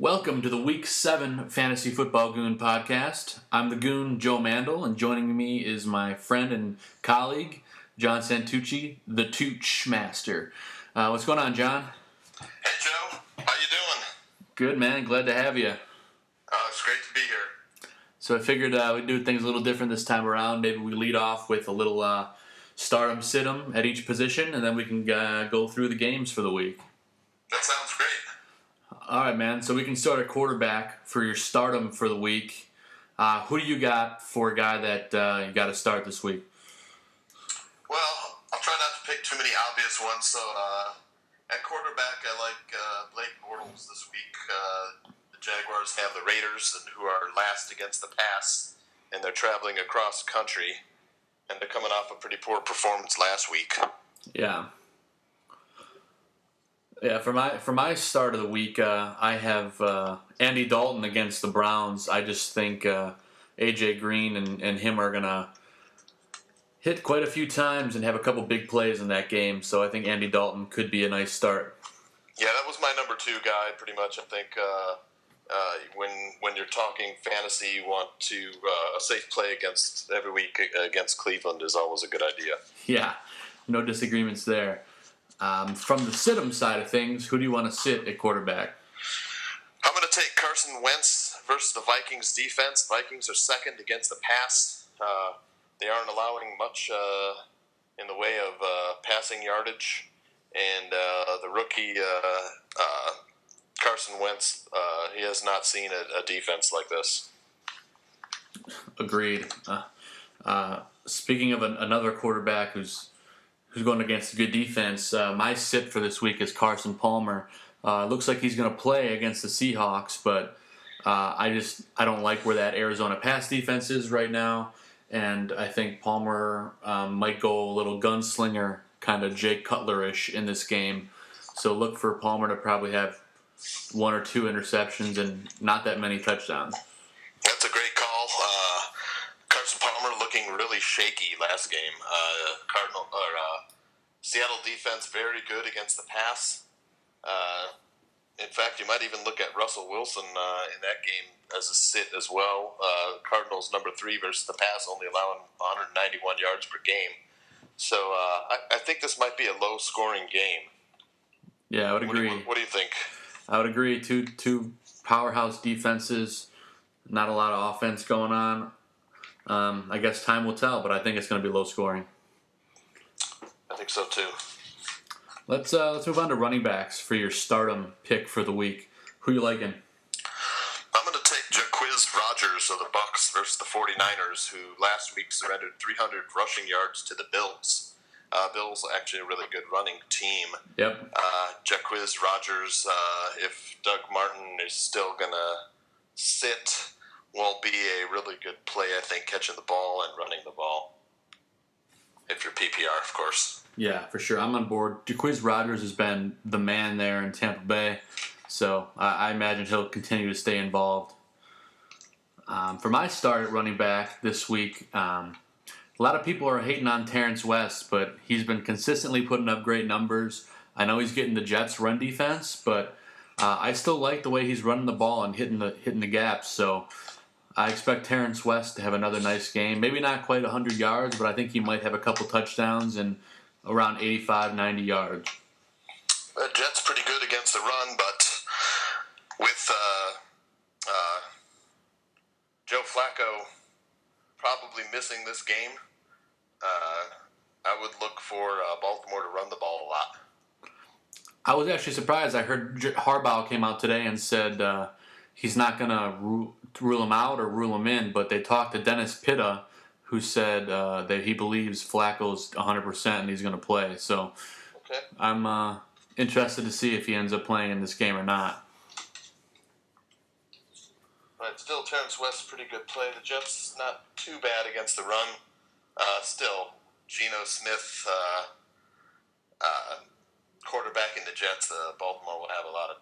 Welcome to the Week 7 Fantasy Football Goon podcast. I'm the Goon, Joe Mandel, and joining me is my friend and colleague, John Santucci, the Tooch Master. What's going on, John? Hey, Joe. How you doing? Good, man. Glad to have you. It's great to be here. So I figured we'd do things a little different this time around. Maybe we lead off with a little start-em, sit-em at each position, and then we can go through the games for the week. That sounds great. All right, man. So we can start at quarterback for your stardom for the week. Who do you got for a guy that you got to start this week? Well, I'll try not to pick too many obvious ones. So at quarterback, I like Blake Bortles this week. The Jaguars have the Raiders, who are last against the pass, and they're traveling across country, and they're coming off a pretty poor performance last week. Yeah. Yeah, for my start of the week, I have Andy Dalton against the Browns. I just think A.J. Green and him are going to hit quite a few times and have a couple big plays in that game. So I think Andy Dalton could be a nice start. Yeah, that was my number 2 guy, pretty much. I think when you're talking fantasy, you want to a safe play against every week against Cleveland is always a good idea. Yeah, no disagreements there. From the sit-em side of things, who do you want to sit at quarterback? I'm going to take Carson Wentz versus the Vikings defense. Vikings are second against the pass. They aren't allowing much in the way of passing yardage. And the rookie, Carson Wentz, he has not seen a defense like this. Agreed. Speaking of another quarterback who's going against a good defense, my sit for this week is Carson Palmer. Looks like he's going to play against the Seahawks, but I don't like where that Arizona pass defense is right now, and I think Palmer might go a little gunslinger, kind of Jake Cutler-ish in this game. So look for Palmer to probably have 1 or 2 interceptions and not that many touchdowns. That's a great call. Carson Palmer looking really shaky last game. Seattle defense very good against the pass. In fact, you might even look at Russell Wilson in that game as a sit as well. Cardinals number 3 versus the pass, only allowing 191 yards per game. So I think this might be a low-scoring game. Yeah, I would agree. What do you think? I would agree. Two powerhouse defenses, not a lot of offense going on. I guess time will tell, but I think it's going to be low scoring. I think so too. Let's move on to running backs for your stardom pick for the week. Who you liking? I'm going to take Jacquizz Rodgers of the Bucs versus the 49ers, who last week surrendered 300 rushing yards to the Bills. Bills are actually a really good running team. Yep. Jacquizz Rodgers, if Doug Martin is still going to sit, won't be a really good play, I think, catching the ball and running the ball. If you're PPR, of course. Yeah, for sure. I'm on board. Jacquizz Rodgers has been the man there in Tampa Bay, so I imagine he'll continue to stay involved. For my start at running back this week, a lot of people are hating on Terrence West, but he's been consistently putting up great numbers. I know he's getting the Jets' run defense, but I still like the way he's running the ball and hitting the gaps, so I expect Terrence West to have another nice game. Maybe not quite 100 yards, but I think he might have a couple touchdowns and around 85, 90 yards. The Jets pretty good against the run, but with Joe Flacco probably missing this game, I would look for Baltimore to run the ball a lot. I was actually surprised. I heard Harbaugh came out today and said he's not going to rule him out or rule him in, but they talked to Dennis Pitta, who said that he believes Flacco's 100% and he's going to play. So okay. I'm interested to see if he ends up playing in this game or not. But still, Terrence West, pretty good play. The Jets not too bad against the run. Still, Geno Smith quarterbacking the Jets. Baltimore will have a lot of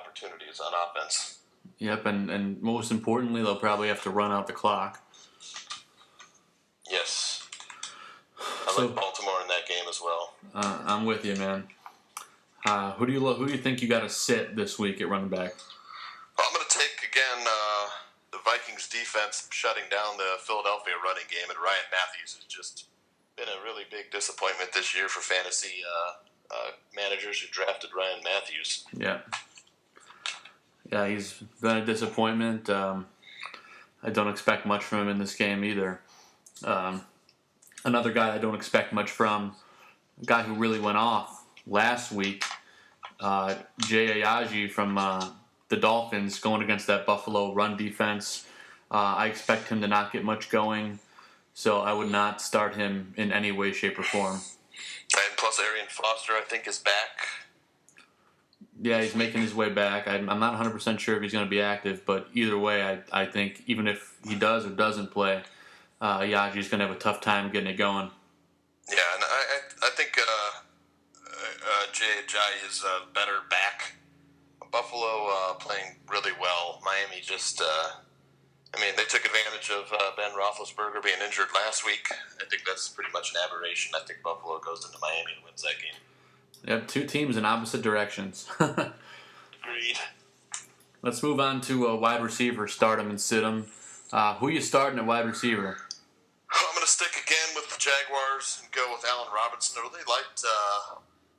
opportunities on offense. Yep, and most importantly, they'll probably have to run out the clock. Yes. I like Baltimore in that game as well. I'm with you, man. Who do you think you got to sit this week at running back? to take, again, the Vikings defense shutting down the Philadelphia running game, and Ryan Matthews has just been a really big disappointment this year for fantasy managers who drafted Ryan Matthews. Yeah, he's been a disappointment. I don't expect much from him in this game either. Another guy I don't expect much from, a guy who really went off last week, Jay Ajayi from the Dolphins going against that Buffalo run defense. I expect him to not get much going, so I would not start him in any way, shape, or form. And plus, Arian Foster, I think, is back. Yeah, he's making his way back. I'm not 100% sure if he's going to be active, but either way, I think even if he does or doesn't play, Ajayi's going to have a tough time getting it going. Yeah, and I think Jay Ajayi is better back. Buffalo playing really well. Miami just, they took advantage of Ben Roethlisberger being injured last week. I think that's pretty much an aberration. I think Buffalo goes into Miami and wins that game. Yep, two teams in opposite directions. Agreed. Let's move on to a wide receiver, start him and sit him. Who are you starting at wide receiver? I'm going to stick again with the Jaguars and go with Allen Robinson. I really liked.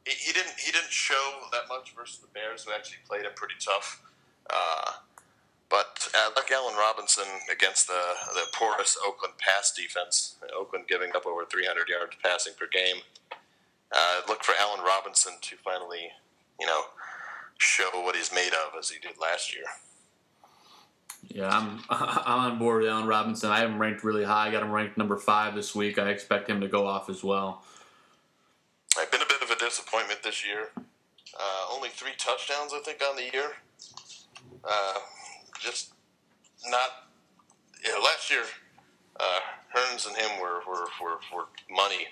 He didn't show that much versus the Bears, who actually played him pretty tough. But I like Allen Robinson against the porous Oakland pass defense. Oakland giving up over 300 yards passing per game. Look for Allen Robinson to finally, show what he's made of as he did last year. Yeah, I'm on board with Allen Robinson. I have him ranked really high. I got him ranked number 5 this week. I expect him to go off as well. I've been a bit of a disappointment this year. Only 3 touchdowns, I think, on the year. Just not. Last year, Hearns and him were money.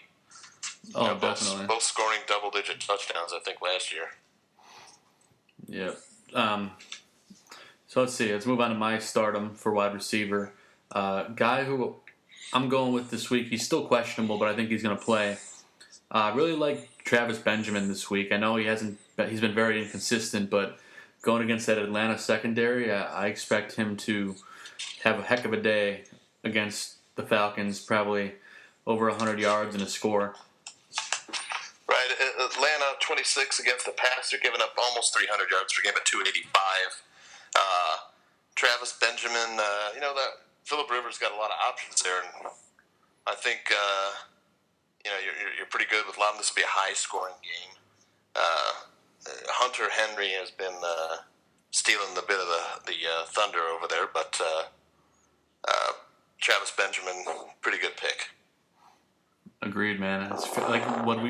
Oh, definitely. Both scoring double-digit touchdowns, I think, last year. Yeah. So let's see. Let's move on to my stardom for wide receiver. Guy who I'm going with this week. He's still questionable, but I think he's going to play. I really like Travis Benjamin this week. I know he's been very inconsistent, but going against that Atlanta secondary, I expect him to have a heck of a day against the Falcons, probably over 100 yards and a score. Right, Atlanta 26 against the pass. They're giving up almost 300 yards per game at 285. Travis Benjamin, that Phillip Rivers got a lot of options there, and I think you're pretty good with a lot of this. Will be a high-scoring game. Hunter Henry has been stealing a bit of the thunder over there, but Travis Benjamin, pretty good pick. Agreed, man. It's like what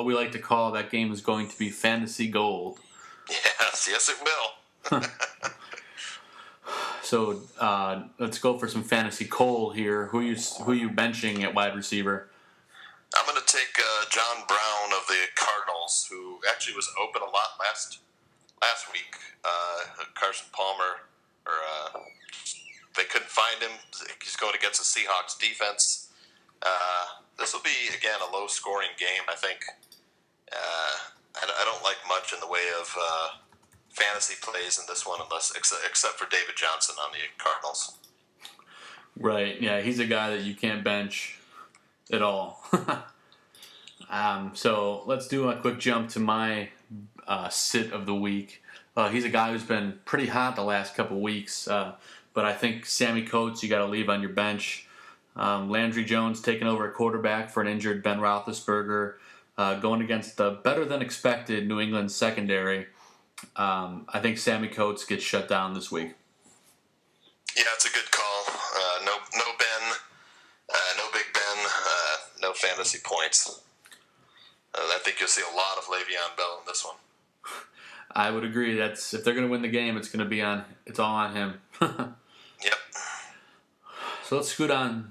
we like to call that game is going to be fantasy gold. Yes, it will. So let's go for some fantasy coal here. Who you benching at wide receiver? I'm going to take John Brown of the Cardinals, who actually was open a lot last week. Carson Palmer, they couldn't find him. He's going against the Seahawks defense. This will be, again, a low-scoring game, I think. I don't like much in the way of fantasy plays in this one, except for David Johnson on the Cardinals. Right, yeah, he's a guy that you can't bench at all. So let's do a quick jump to my sit of the week. He's a guy who's been pretty hot the last couple weeks, but I think Sammy Coates you got to leave on your bench. Landry Jones taking over at quarterback for an injured Ben Roethlisberger, going against the better-than-expected New England secondary. I think Sammy Coates gets shut down this week. Yeah, it's a good call. No Ben, no Big Ben, no fantasy points. I think you'll see a lot of Le'Veon Bell in this one. I would agree. If they're going to win the game, it's all on him. Yep. So let's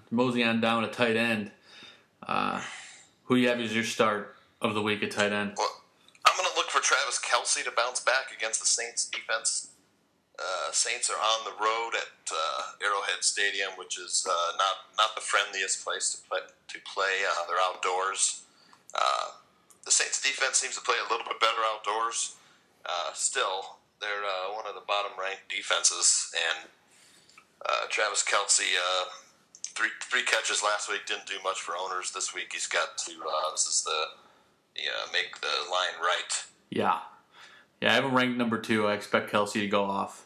mosey on down to tight end. Who do you have as your start of the week at tight end? Well, I'm going to look for Travis Kelce to bounce back against the Saints defense. Saints are on the road at Arrowhead Stadium, which is not the friendliest place to play. They're outdoors. The Saints defense seems to play a little bit better outdoors. Still, They're one of the bottom-ranked defenses, and Travis Kelce, three catches last week, didn't do much for owners. This week he's got to. This is the make the line right. Yeah. Yeah, I have him ranked number 2. I expect Kelsey to go off.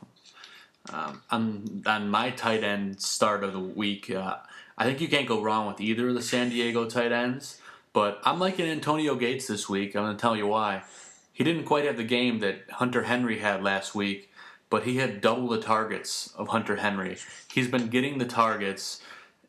On my tight end start of the week, I think you can't go wrong with either of the San Diego tight ends, but I'm liking Antonio Gates this week. I'm going to tell you why. He didn't quite have the game that Hunter Henry had last week, but he had double the targets of Hunter Henry. He's been getting the targets,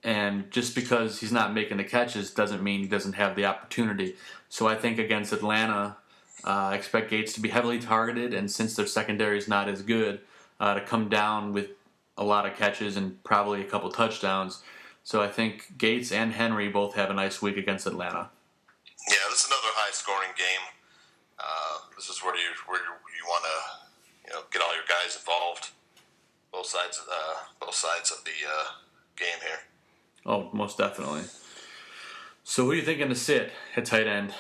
and just because he's not making the catches doesn't mean he doesn't have the opportunity. So I think against Atlanta, I expect Gates to be heavily targeted, and since their secondary is not as good, to come down with a lot of catches and probably a couple touchdowns. So I think Gates and Henry both have a nice week against Atlanta. Yeah, this is another high-scoring game. This is where you want to get all your guys involved. Both sides of the game here. Oh, most definitely. So who are you thinking to sit at tight end?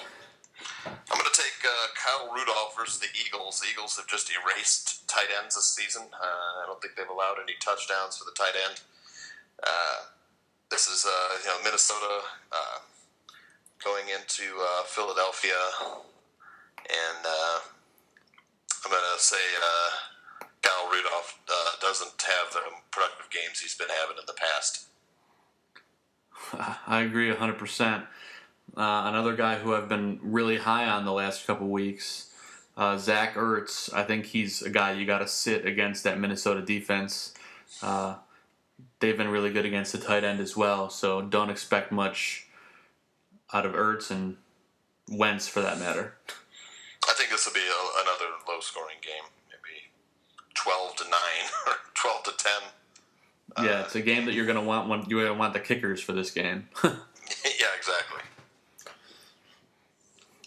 I'm going to take Kyle Rudolph versus the Eagles. The Eagles have just erased tight ends this season. I don't think they've allowed any touchdowns for the tight end. This is Minnesota going into Philadelphia, and I'm going to say Kyle Rudolph doesn't have the productive games he's been having in the past. I agree 100%. Another guy who I've been really high on the last couple weeks, Zach Ertz. I think he's a guy you got to sit against that Minnesota defense. They've been really good against the tight end as well, so don't expect much out of Ertz and Wentz for that matter. I think this will be another low-scoring game, maybe 12-9 or 12-10. Yeah, it's a game that you're going to want. You're going to want the kickers for this game. Yeah, exactly.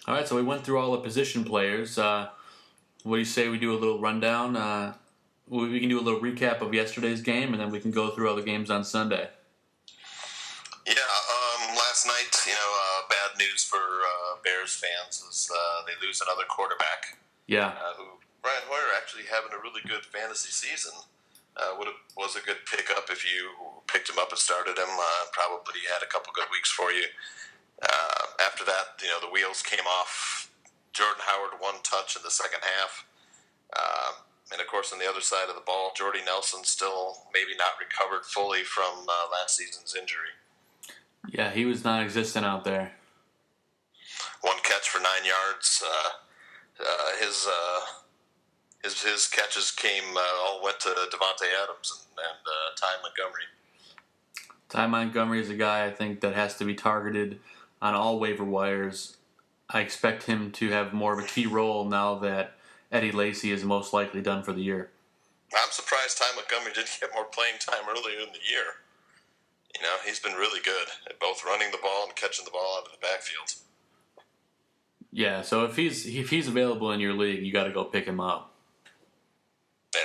All right, so we went through all the position players. What do you say we do a little rundown? We can do a little recap of yesterday's game, and then we can go through all the games on Sunday. Yeah, last night, bad news for Bears fans is they lose another quarterback. Yeah. Who Brian Hoyer actually having a really good fantasy season. Was a good pickup if you picked him up and started him. Probably had a couple good weeks for you. After that, the wheels came off. Jordan Howard 1 touch in the second half. And, of course, on the other side of the ball, Jordy Nelson still maybe not recovered fully from last season's injury. Yeah, he was non-existent out there. 1 catch for 9 yards. His catches all went to Devontae Adams and Ty Montgomery. Ty Montgomery is a guy I think that has to be targeted on all waiver wires. I expect him to have more of a key role now that Eddie Lacy is most likely done for the year. I'm surprised Ty Montgomery didn't get more playing time earlier in the year. He's been really good at both running the ball and catching the ball out of the backfield. Yeah, so if he's available in your league, you got to go pick him up.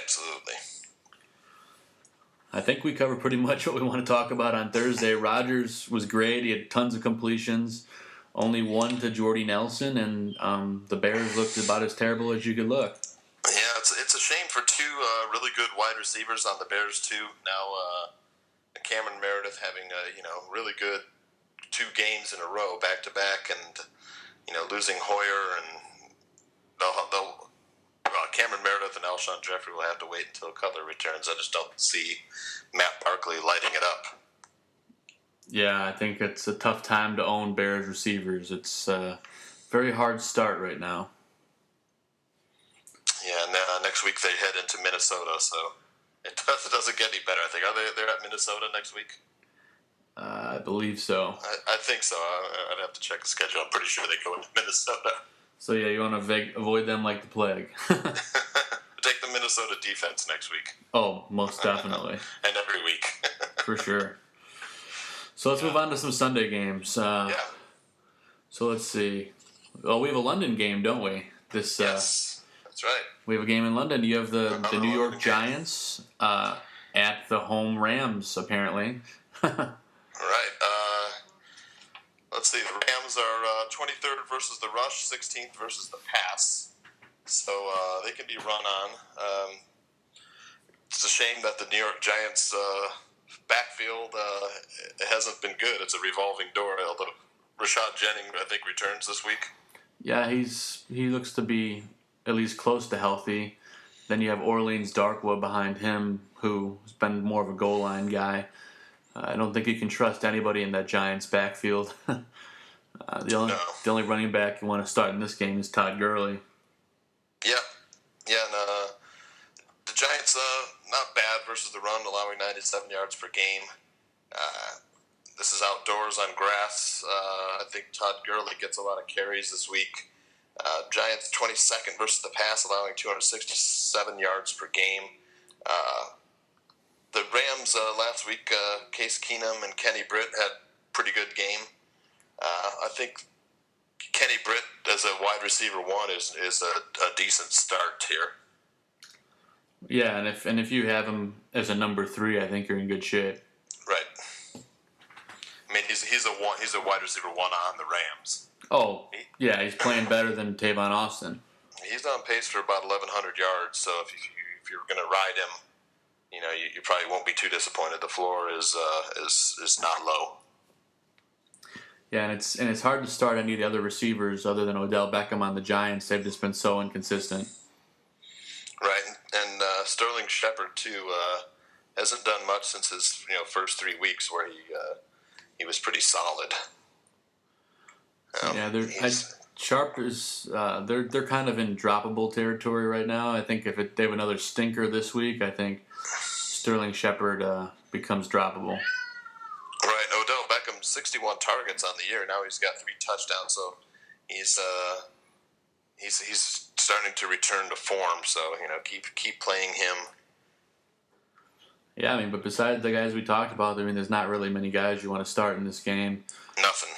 Absolutely. I think we covered pretty much what we want to talk about on Thursday. Rodgers was great. He had tons of completions. Only 1 to Jordy Nelson, and the Bears looked about as terrible as you could look. Yeah, it's a shame for 2 really good wide receivers on the Bears too. Now Cameron Meredith having a really good 2 games in a row back to back, and losing Hoyer, and Cameron Meredith and Alshon Jeffrey will have to wait until Cutler returns. I just don't see Matt Barkley lighting it up. Yeah, I think it's a tough time to own Bears receivers. It's a very hard start right now. Yeah, and next week they head into Minnesota, so it doesn't get any better. I think they're at Minnesota next week. I believe so. I think so. I'd have to check the schedule. I'm pretty sure they go into Minnesota. So yeah, you want to avoid them like the plague. Take the Minnesota defense next week. Oh, most definitely. And every week. For sure. So let's move on to some Sunday games. Yeah. So let's see. Oh, we have a London game, don't we? Yes, that's right. We have a game in London. You have the New York game. Giants at the home Rams, apparently. Right. Let's see. The Rams are 23rd versus the rush, 16th versus the pass. so they can be run on. It's a shame that the New York Giants backfield hasn't been good. It's a revolving door. Although Rashad Jennings, I think, returns this week. Yeah, he looks to be at least close to healthy. Then you have Orleans Darkwood behind him, who's been more of a goal line guy. I don't think you can trust anybody in that Giants backfield. No. The only running back you want to start in this game is Todd Gurley. Yeah, and the Giants not bad versus the run, allowing 97 yards per game. This is outdoors on grass. I think Todd Gurley gets a lot of carries this week. Giants 22nd versus the pass, allowing 267 yards per game. The Rams last week, Case Keenum and Kenny Britt had pretty good game. I think Kenny Britt as a wide receiver one is a decent start here. Yeah, and if you have him as a number 3, I think you're in good shape. Right. I mean, he's a wide receiver one on the Rams. Oh, yeah, he's playing better than Tavon Austin. He's on pace for about 1,100 yards. So if you're going to ride him, you probably won't be too disappointed. The floor is not low. Yeah, and it's hard to start any of the other receivers other than Odell Beckham on the Giants. They've just been so inconsistent. Right, and Sterling Shepard too hasn't done much since his first 3 weeks where he was pretty solid. Sharp is they're kind of in droppable territory right now. I think if they have another stinker this week, I think Sterling Shepard becomes droppable. Right, Odell Beckham 61 targets on the year. Now he's got 3 touchdowns, so he's starting to return to form. So keep playing him. Yeah, I mean, but besides the guys we talked about, I mean, there's not really many guys you want to start in this game. Nothing.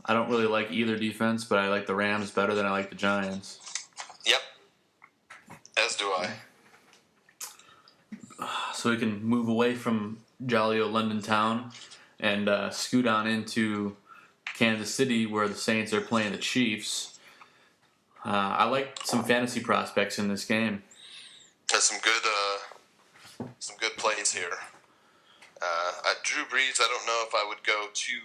I don't really like either defense, but I like the Rams better than I like the Giants. Yep. As do I. So we can move away from jolly old London town and scoot on into Kansas City, where the Saints are playing the Chiefs. I like some fantasy prospects in this game. There's some good plays here. Drew Brees, I don't know if I would go too,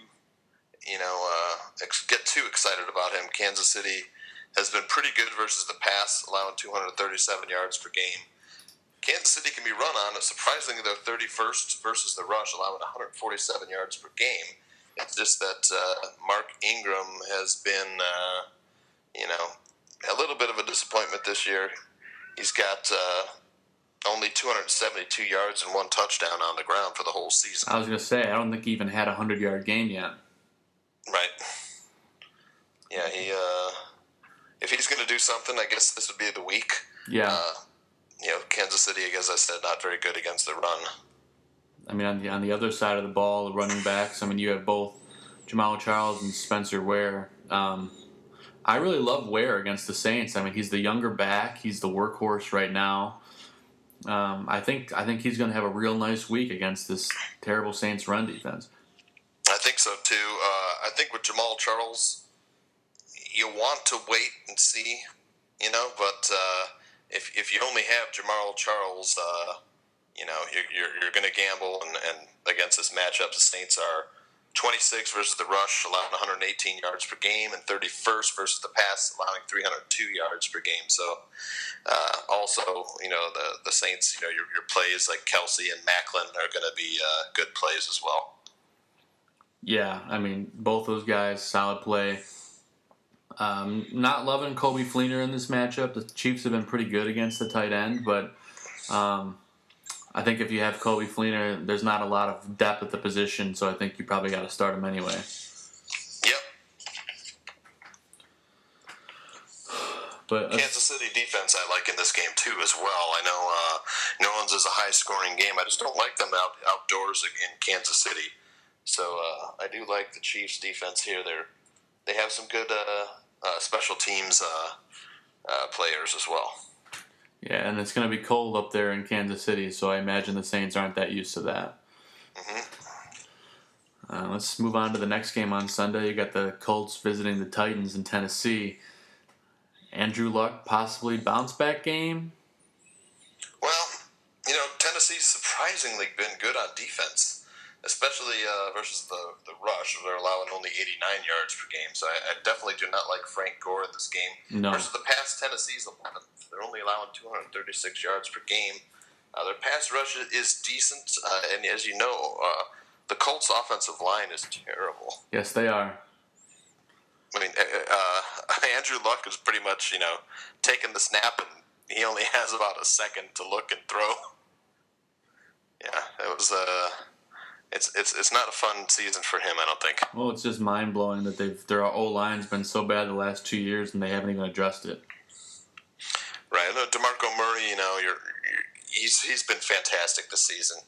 get too excited about him. Kansas City has been pretty good versus the pass, allowing 237 yards per game. Kansas City can be run on. Surprisingly, they're 31st versus the rush, allowing 147 yards per game. It's just that Mark Ingram has been, a little bit of a disappointment this year. He's got only 272 yards and 1 touchdown on the ground for the whole season. I was going to say, I don't think he even had a 100-yard game yet. Right. Yeah, if he's going to do something, I guess this would be the week. Yeah. Kansas City, as I said, not very good against the run. I mean, on the other side of the ball, the running backs, I mean, you have both Jamal Charles and Spencer Ware. I really love Ware against the Saints. I mean, he's the younger back. He's the workhorse right now. I think he's going to have a real nice week against this terrible Saints run defense. I think so too. I think with Jamal Charles, you want to wait and see, but if you only have Jamal Charles, you're going to gamble and against this matchup. The Saints are 26 versus the rush, allowing 118 yards per game, and 31st versus the pass, allowing 302 yards per game. So, also, the Saints, your plays like Kelsey and Macklin are going to be good plays as well. Yeah, I mean, both those guys, solid play. Not loving Coby Fleener in this matchup. The Chiefs have been pretty good against the tight end, but I think if you have Coby Fleener, there's not a lot of depth at the position, so I think you probably got to start him anyway. Yep. But Kansas City defense I like in this game too as well. I know New Orleans is a high-scoring game. I just don't like them outdoors in Kansas City. So I do like the Chiefs defense here. They have some good special teams players as well. Yeah, and it's going to be cold up there in Kansas City, so I imagine the Saints aren't that used to that. Mm-hmm. Let's move on to the next game on Sunday. You got the Colts visiting the Titans in Tennessee. Andrew Luck possibly bounce back game. Well, Tennessee's surprisingly been good on defense, especially versus the rush. They're allowing only 89 yards per game, so I definitely do not like Frank Gore in this game. No. Versus the past, Tennessee's 11th. They're only allowing 236 yards per game. Their pass rush is decent, and as you know, the Colts' offensive line is terrible. Yes, they are. I mean, Andrew Luck is pretty much, taking the snap, and he only has about a second to look and throw. Yeah, it was it's not a fun season for him, I don't think. Well, it's just mind blowing that their O-line's been so bad the last 2 years and they haven't even addressed it. Right, DeMarco Murray, he's been fantastic this season.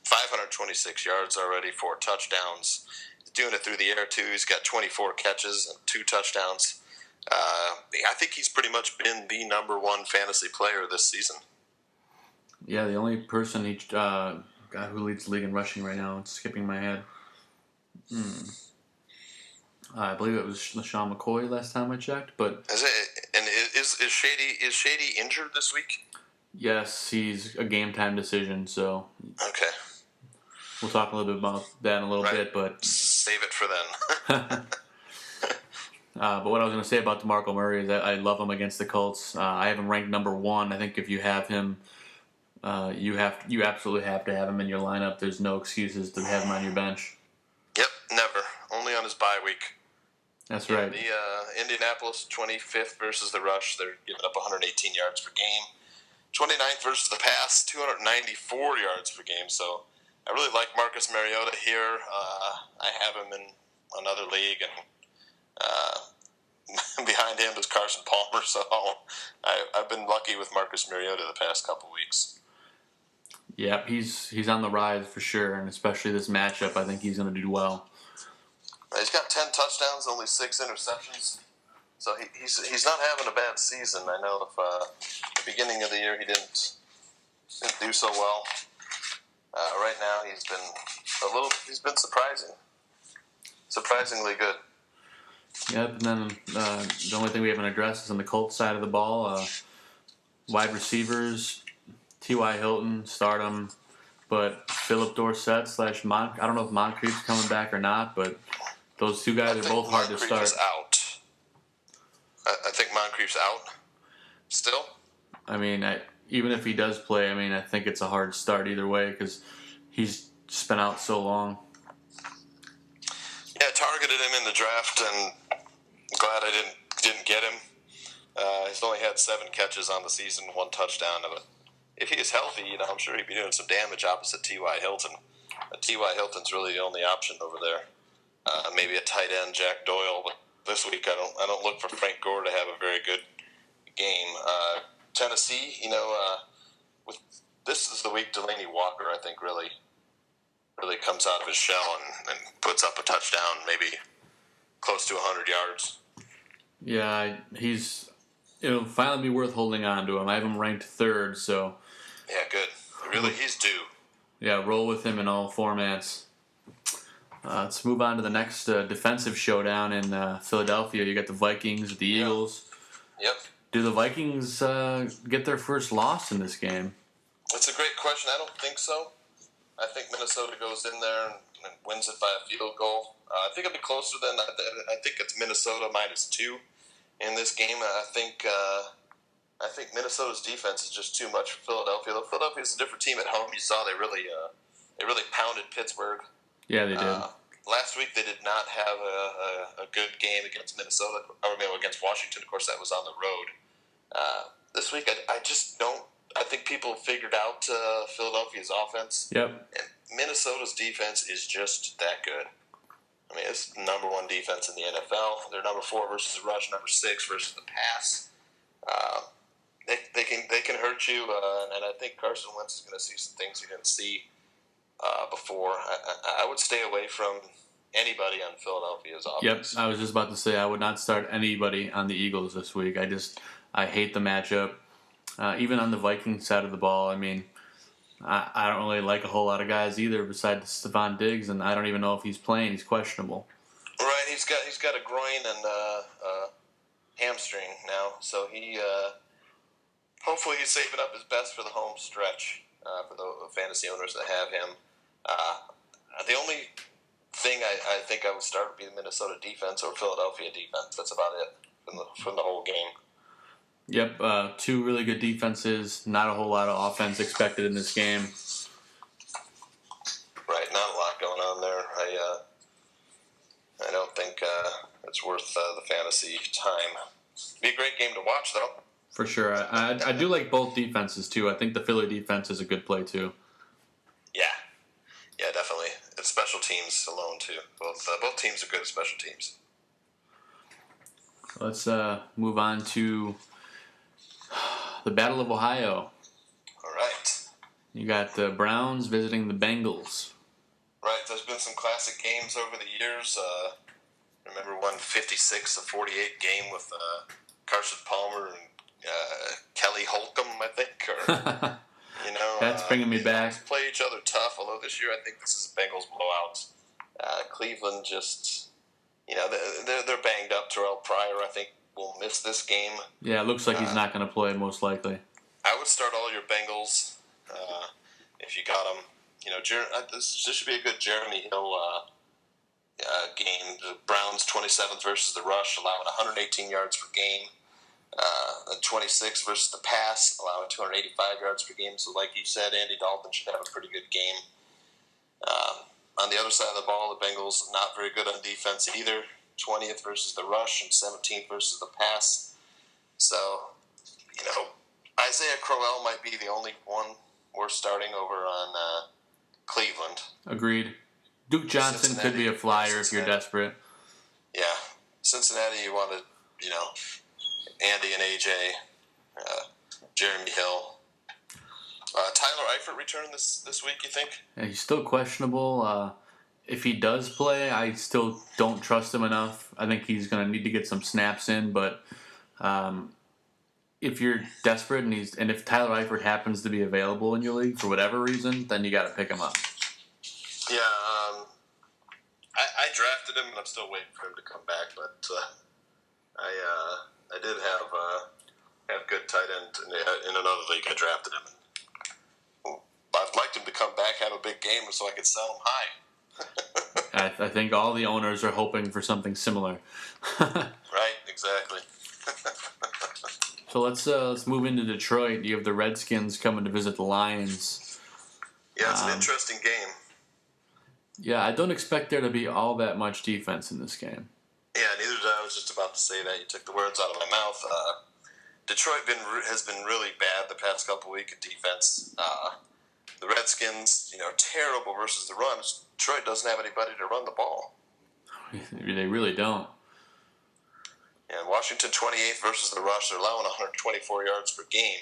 526 yards already, 4 touchdowns. He's doing it through the air too. He's got 24 catches and 2 touchdowns. I think he's pretty much been the number one fantasy player this season. Yeah, the only person guy who leads the league in rushing right now, it's skipping my head. I believe it was LaShawn McCoy last time I checked, but is Shady injured this week? Yes, he's a game time decision, so okay. We'll talk a little bit about that in a little bit, but save it for then. But what I was going to say about DeMarco Murray is that I love him against the Colts. I have him ranked number 1. I think if you have him, you absolutely have to have him in your lineup. There's no excuses to have him on your bench. Yep, never. Only on his bye week. That's right. The Indianapolis 25th versus the rush. They're giving up 118 yards per game. 29th versus the pass, 294 yards per game. So I really like Marcus Mariota here. I have him in another league, and behind him is Carson Palmer. So I've been lucky with Marcus Mariota the past couple weeks. Yeah, he's on the rise for sure, and especially this matchup, I think he's going to do well. He's got 10 touchdowns, only 6 interceptions. So he's not having a bad season. I know if the beginning of the year he didn't do so well. Right now he's been surprisingly good. Yep, and then the only thing we haven't addressed is on the Colts side of the ball. Wide receivers, T.Y. Hilton, start him, but Philip Dorsett / I don't know if Moncrief's coming back or not, but those two guys are both hard to start. Moncrief is out. I think Moncrief's out still. I mean, even if he does play, I think it's a hard start either way because he's just been out so long. Yeah, I targeted him in the draft, and glad I didn't get him. He's only had 7 catches on the season, 1 touchdown. But if he is healthy, I'm sure he'd be doing some damage opposite T.Y. Hilton. T.Y. Hilton's really the only option over there. Maybe a tight end, Jack Doyle, but this week I don't look for Frank Gore to have a very good game. Tennessee, with this is the week Delaney Walker, I think, really comes out of his shell and puts up a touchdown, maybe close to 100 yards. Yeah, it'll finally be worth holding on to him. I have him ranked 3rd, so yeah, good. He's due. Yeah, roll with him in all formats. Let's move on to the next defensive showdown in Philadelphia. You got the Vikings, the Eagles. Yep. Do the Vikings get their first loss in this game? That's a great question. I don't think so. I think Minnesota goes in there and wins it by a field goal. I think it'll be closer than that. I think it's Minnesota -2 in this game. I think Minnesota's defense is just too much for Philadelphia. Though Philadelphia's a different team at home. You saw they really pounded Pittsburgh. Yeah, they did. Last week they did not have a good game against Minnesota, against Washington. Of course, that was on the road. This week I just don't. I think people figured out Philadelphia's offense. Yep. And Minnesota's defense is just that good. It's number 1 defense in the NFL. They're number 4 versus the rush, number 6 versus the pass. They can hurt you, and I think Carson Wentz is going to see some things he didn't see before. I would stay away from anybody on Philadelphia's offense. Yep, I was just about to say I would not start anybody on the Eagles this week. I hate the matchup. Even on the Vikings side of the ball, I don't really like a whole lot of guys either besides Stephon Diggs, and I don't even know if he's playing. He's questionable. Right, he's got a groin, and hamstring now, so he hopefully he's saving up his best for the home stretch for the fantasy owners that have him. The only thing I think I would start would be the Minnesota defense or Philadelphia defense. That's about it from the whole game. Yep, two really good defenses. Not a whole lot of offense expected in this game. Right, not a lot going on there. I don't think it's worth the fantasy time. Be a great game to watch, though. For sure. I do like both defenses, too. I think the Philly defense is a good play, too. Yeah, definitely. It's special teams alone, too. Both teams are good at special teams. Let's move on to the Battle of Ohio. All right. You got the Browns visiting the Bengals. Right, there's been some classic games over the years. Remember one 56-48 game with Carson Palmer and Kelly Holcomb, I think, or That's bringing me back. Play each other tough. Although this year I think this is a Bengals blowout. Cleveland just, they're banged up. Terrell Pryor, I think, will miss this game. Yeah, it looks like he's not going to play most likely. I would start all your Bengals if you got them. This should be a good Jeremy Hill game. The Browns 27th versus the rush, allowing 118 yards per game. 26 versus the pass, allowing 285 yards per game. So, like you said, Andy Dalton should have a pretty good game. On the other side of the ball, the Bengals not very good on defense either. 20th versus the rush and 17th versus the pass. So, Isaiah Crowell might be the only one we're starting over on Cleveland. Agreed. Duke Johnson could be a flyer if you're desperate. Yeah. Cincinnati, you want to, Andy and AJ, Jeremy Hill. Tyler Eifert return this week, you think? Yeah, he's still questionable. If he does play, I still don't trust him enough. I think he's going to need to get some snaps in, but if you're desperate and if Tyler Eifert happens to be available in your league for whatever reason, then you got to pick him up. Yeah, I drafted him, and I'm still waiting for him to come back. But I did have good tight end in another league. I drafted him. I'd liked him to come back, have a big game, so I could sell him high. I think all the owners are hoping for something similar. Right, exactly. So let's move into Detroit. You have the Redskins coming to visit the Lions. Yeah, it's an interesting game. Yeah, I don't expect there to be all that much defense in this game. Yeah, neither did I. I was just about to say that. You took the words out of my mouth. Detroit has been really bad the past couple weeks at defense. The Redskins, terrible versus the run. Detroit doesn't have anybody to run the ball. They really don't. And Washington 28th versus the rush. They're allowing 124 yards per game.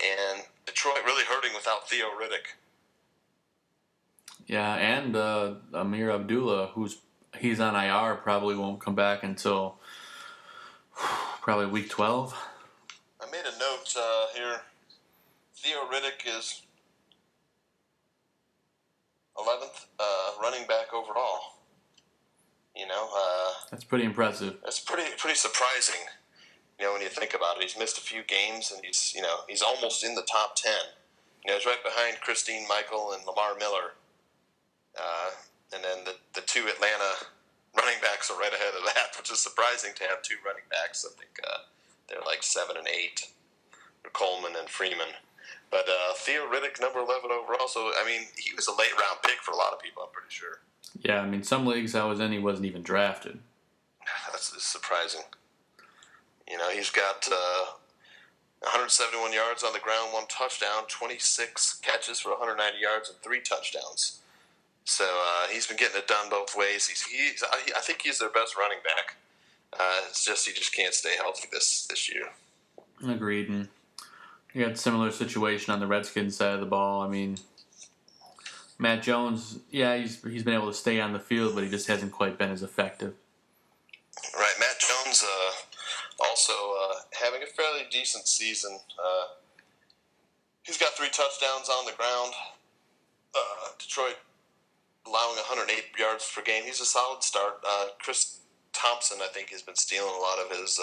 And Detroit really hurting without Theo Riddick. Yeah, and Amir Abdullah, he's on IR, probably won't come back until probably week 12. I made a note here. Theo Riddick is 11th running back overall. That's pretty impressive. That's pretty surprising. When you think about it, he's missed a few games, and he's almost in the top 10. He's right behind Christine Michael and Lamar Miller. And then the two Atlanta running backs are right ahead of that, which is surprising to have two running backs. I think they're like 7 and 8, Coleman and Freeman. But Theo Riddick, number 11 overall. So, he was a late round pick for a lot of people, I'm pretty sure. Yeah, some leagues I was in, he wasn't even drafted. That's surprising. He's got 171 yards on the ground, 1 touchdown, 26 catches for 190 yards, and 3 touchdowns. So he's been getting it done both ways. I think he's their best running back. It's just he just can't stay healthy this year. Agreed. And you got a similar situation on the Redskins side of the ball. Matt Jones, yeah, he's been able to stay on the field, but he just hasn't quite been as effective. Right, Matt Jones also having a fairly decent season. He's got 3 touchdowns on the ground. Detroit allowing 108 yards per game. He's a solid start. Chris Thompson, I think, has been stealing a lot of his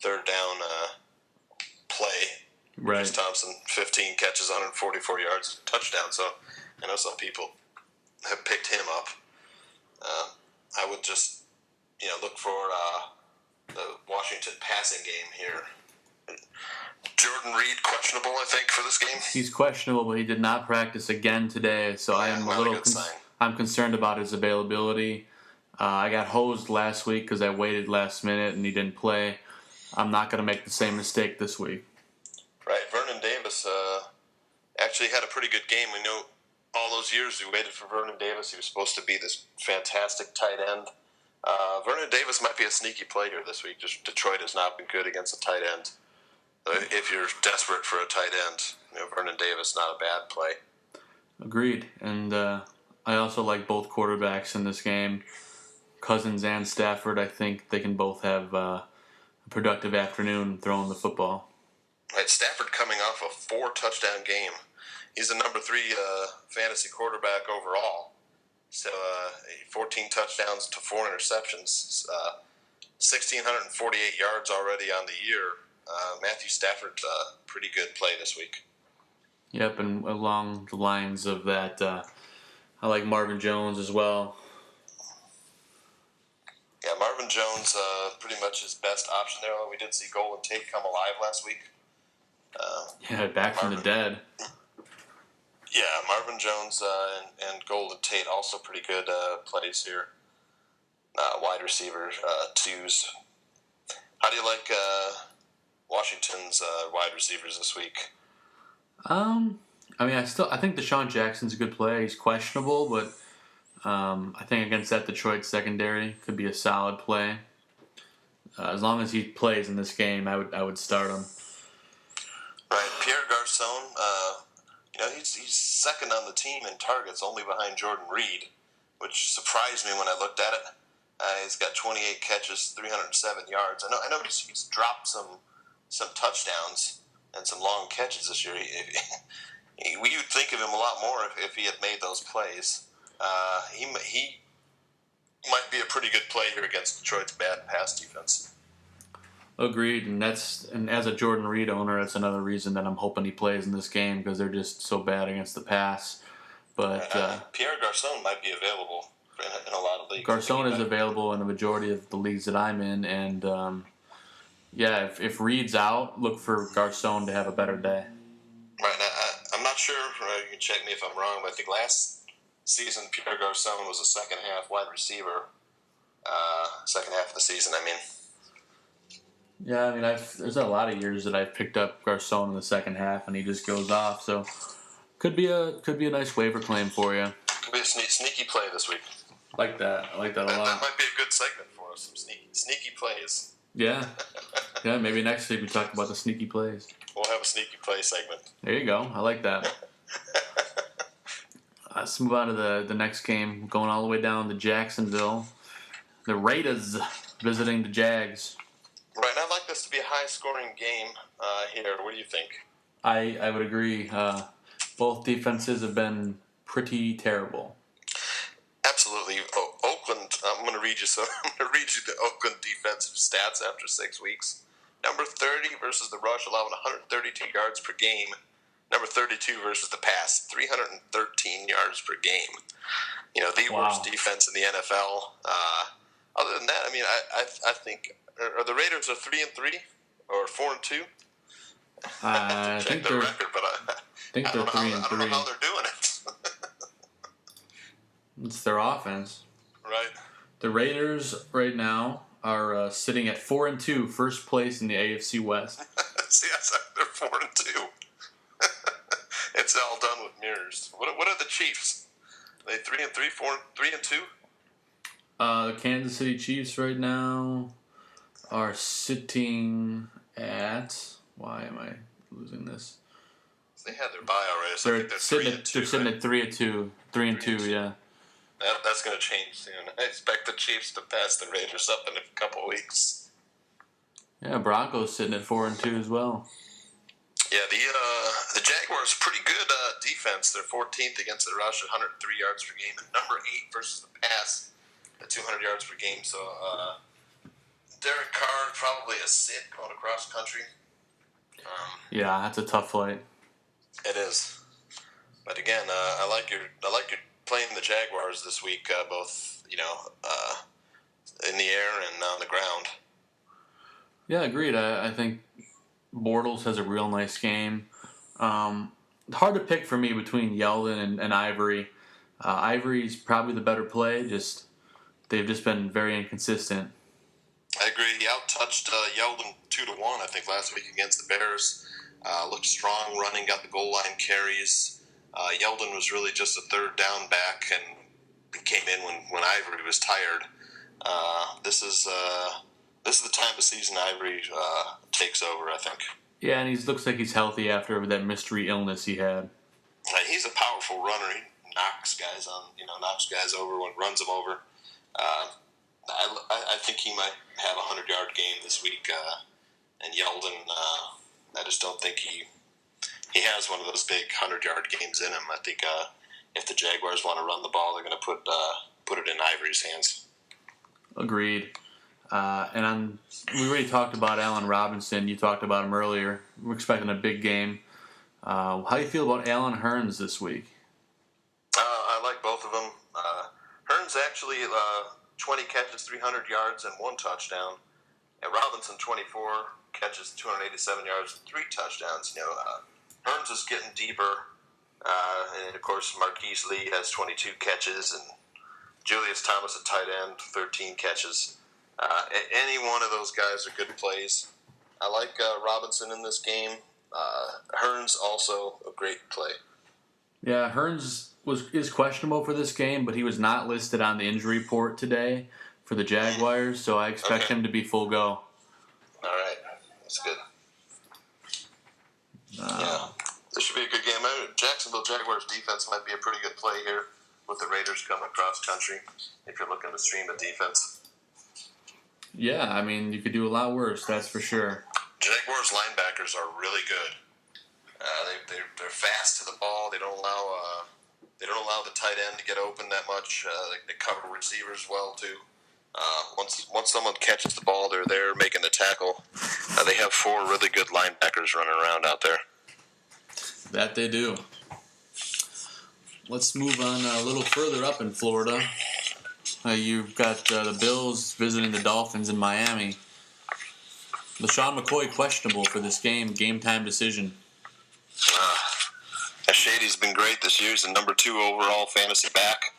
third down play. Right. Chris Thompson, 15 catches, 144 yards, touchdown. So I know some people have picked him up. I would just, look for the Washington passing game here. Jordan Reed questionable, I think, for this game. He's questionable, but he did not practice again today, so I am a little I'm concerned about his availability. I got hosed last week because I waited last minute and he didn't play. I'm not going to make the same mistake this week. Right. Vernon Davis actually had a pretty good game. We know all those years we waited for Vernon Davis. He was supposed to be this fantastic tight end. Vernon Davis might be a sneaky player this week. Just Detroit has not been good against a tight end. If you're desperate for a tight end, Vernon Davis not a bad play. Agreed. And I also like both quarterbacks in this game. Cousins and Stafford, I think they can both have a productive afternoon throwing the football. Right, Stafford coming off a 4-touchdown game. He's the number 3 fantasy quarterback overall. So 14 touchdowns to 4 interceptions, 1,648 yards already on the year. Matthew Stafford, pretty good play this week. Yep, and along the lines of that, I like Marvin Jones as well. Yeah, Marvin Jones, pretty much his best option there. We did see Golden Tate come alive last week. Back from the dead. Yeah, Marvin Jones and Golden Tate also pretty good plays here. Wide receiver twos. How do you like Washington's wide receivers this week? I think Deshaun Jackson's a good play. He's questionable, but I think against that Detroit secondary could be a solid play. As long as he plays in this game, I would start him. Right, Pierre Garcon. He's second on the team in targets, only behind Jordan Reed, which surprised me when I looked at it. He's got 28 catches, 307 yards. I know he's dropped some touchdowns and some long catches this year. You'd think of him a lot more if he had made those plays. He might be a pretty good play here against Detroit's bad pass defense. Agreed, and as a Jordan Reed owner, that's another reason that I'm hoping he plays in this game because they're just so bad against the pass. But Pierre Garcon might be available in a lot of leagues. Garcon is available in the majority of the leagues that I'm in, and if Reed's out, look for Garcon to have a better day. Right, I'm not sure. You can check me if I'm wrong, but I think last season Pierre Garcon was a second half wide receiver. Second half of the season, I mean. Yeah, there's a lot of years that I've picked up Garcon in the second half, and he just goes off. So could be a nice waiver claim for you. Could be a sneaky play this week. I like that a lot. That might be a good segment for us. Some sneaky plays. Yeah. Yeah, maybe next week we talk about the sneaky plays. We'll have a sneaky play segment. There you go. I like that. Let's move on to the next game. Going all the way down to Jacksonville. The Raiders visiting the Jags. Right, I'd like this to be a high-scoring game here. What do you think? I would agree. Both defenses have been pretty terrible. Absolutely. Oakland. I'm going to read you the Oakland defensive stats after 6 weeks. Number 30 versus the rush, allowing 132 yards per game. Number 32 versus the pass, 313 yards per game. The worst defense in the NFL. Other than that, I think are the Raiders 3-3 or 4-2? I check think their they're record, but I they're 3-3. I don't know how they're doing it. It's their offense. Right. The Raiders right now are sitting at 4-2, first place in the AFC West. See, they're 4-2. It's all done with mirrors. What are the Chiefs? Are they 3-3, 3-2? The Kansas City Chiefs right now are sitting at. Why am I losing this? They had their bye already, so they're sitting at 3-2. 3-2, yeah. That's going to change soon. I expect the Chiefs to pass the Raiders up in a couple weeks. Yeah, Broncos sitting at 4-2 as well. Yeah, the Jaguars pretty good defense. They're 14th against the rush at 103 yards per game, and number 8 versus the pass at 200 yards per game. So Derek Carr, probably a sit going across country. Yeah, that's a tough fight. It is. But again, I like your playing the Jaguars this week, both in the air and on the ground. Yeah, agreed. I think Bortles has a real nice game. Hard to pick for me between Yeldon and Ivory. Ivory's probably the better play. They've just been very inconsistent. I agree. He out-touched Yeldon 2-1, I think, last week against the Bears. Looked strong running, got the goal line carries. Yeldon was really just a third down back, and he came in when Ivory was tired. This is the time of season Ivory takes over, I think. Yeah, and he looks like he's healthy after that mystery illness he had. He's a powerful runner. He knocks guys over when runs them over. I think he might have a 100-yard game this week. And Yeldon, I just don't think he has one of those big 100-yard games in him. I think if the Jaguars want to run the ball, they're going to put it in Ivory's hands. Agreed. We already talked about Allen Robinson. You talked about him earlier. We're expecting a big game. How do you feel about Allen Hurns this week? I like both of them. Hurns actually 20 catches, 300 yards, and 1 touchdown. And Robinson 24 catches, 287 yards, and 3 touchdowns. Hurns is getting deeper, and of course Marquise Lee has 22 catches, and Julius Thomas, a tight end, 13 catches. Any one of those guys are good plays. I like Robinson in this game. Hurns also a great play. Yeah, Hurns is questionable for this game, but he was not listed on the injury report today for the Jaguars, so I expect him to be full go. All right, that's good. Yeah, this should be a good game. Jacksonville Jaguars defense might be a pretty good play here with the Raiders coming across country if you're looking to stream a defense. Yeah, I mean, you could do a lot worse, that's for sure. Jaguars linebackers are really good. They're fast to the ball. They don't allow the tight end to get open that much. They cover receivers well too. Once someone catches the ball, they're there making the tackle. They have 4 really good linebackers running around out there. That they do. Let's move on a little further up in Florida. You've got the Bills visiting the Dolphins in Miami. LaShawn McCoy questionable for this game time decision. Shady's been great this year. He's the number 2 overall fantasy back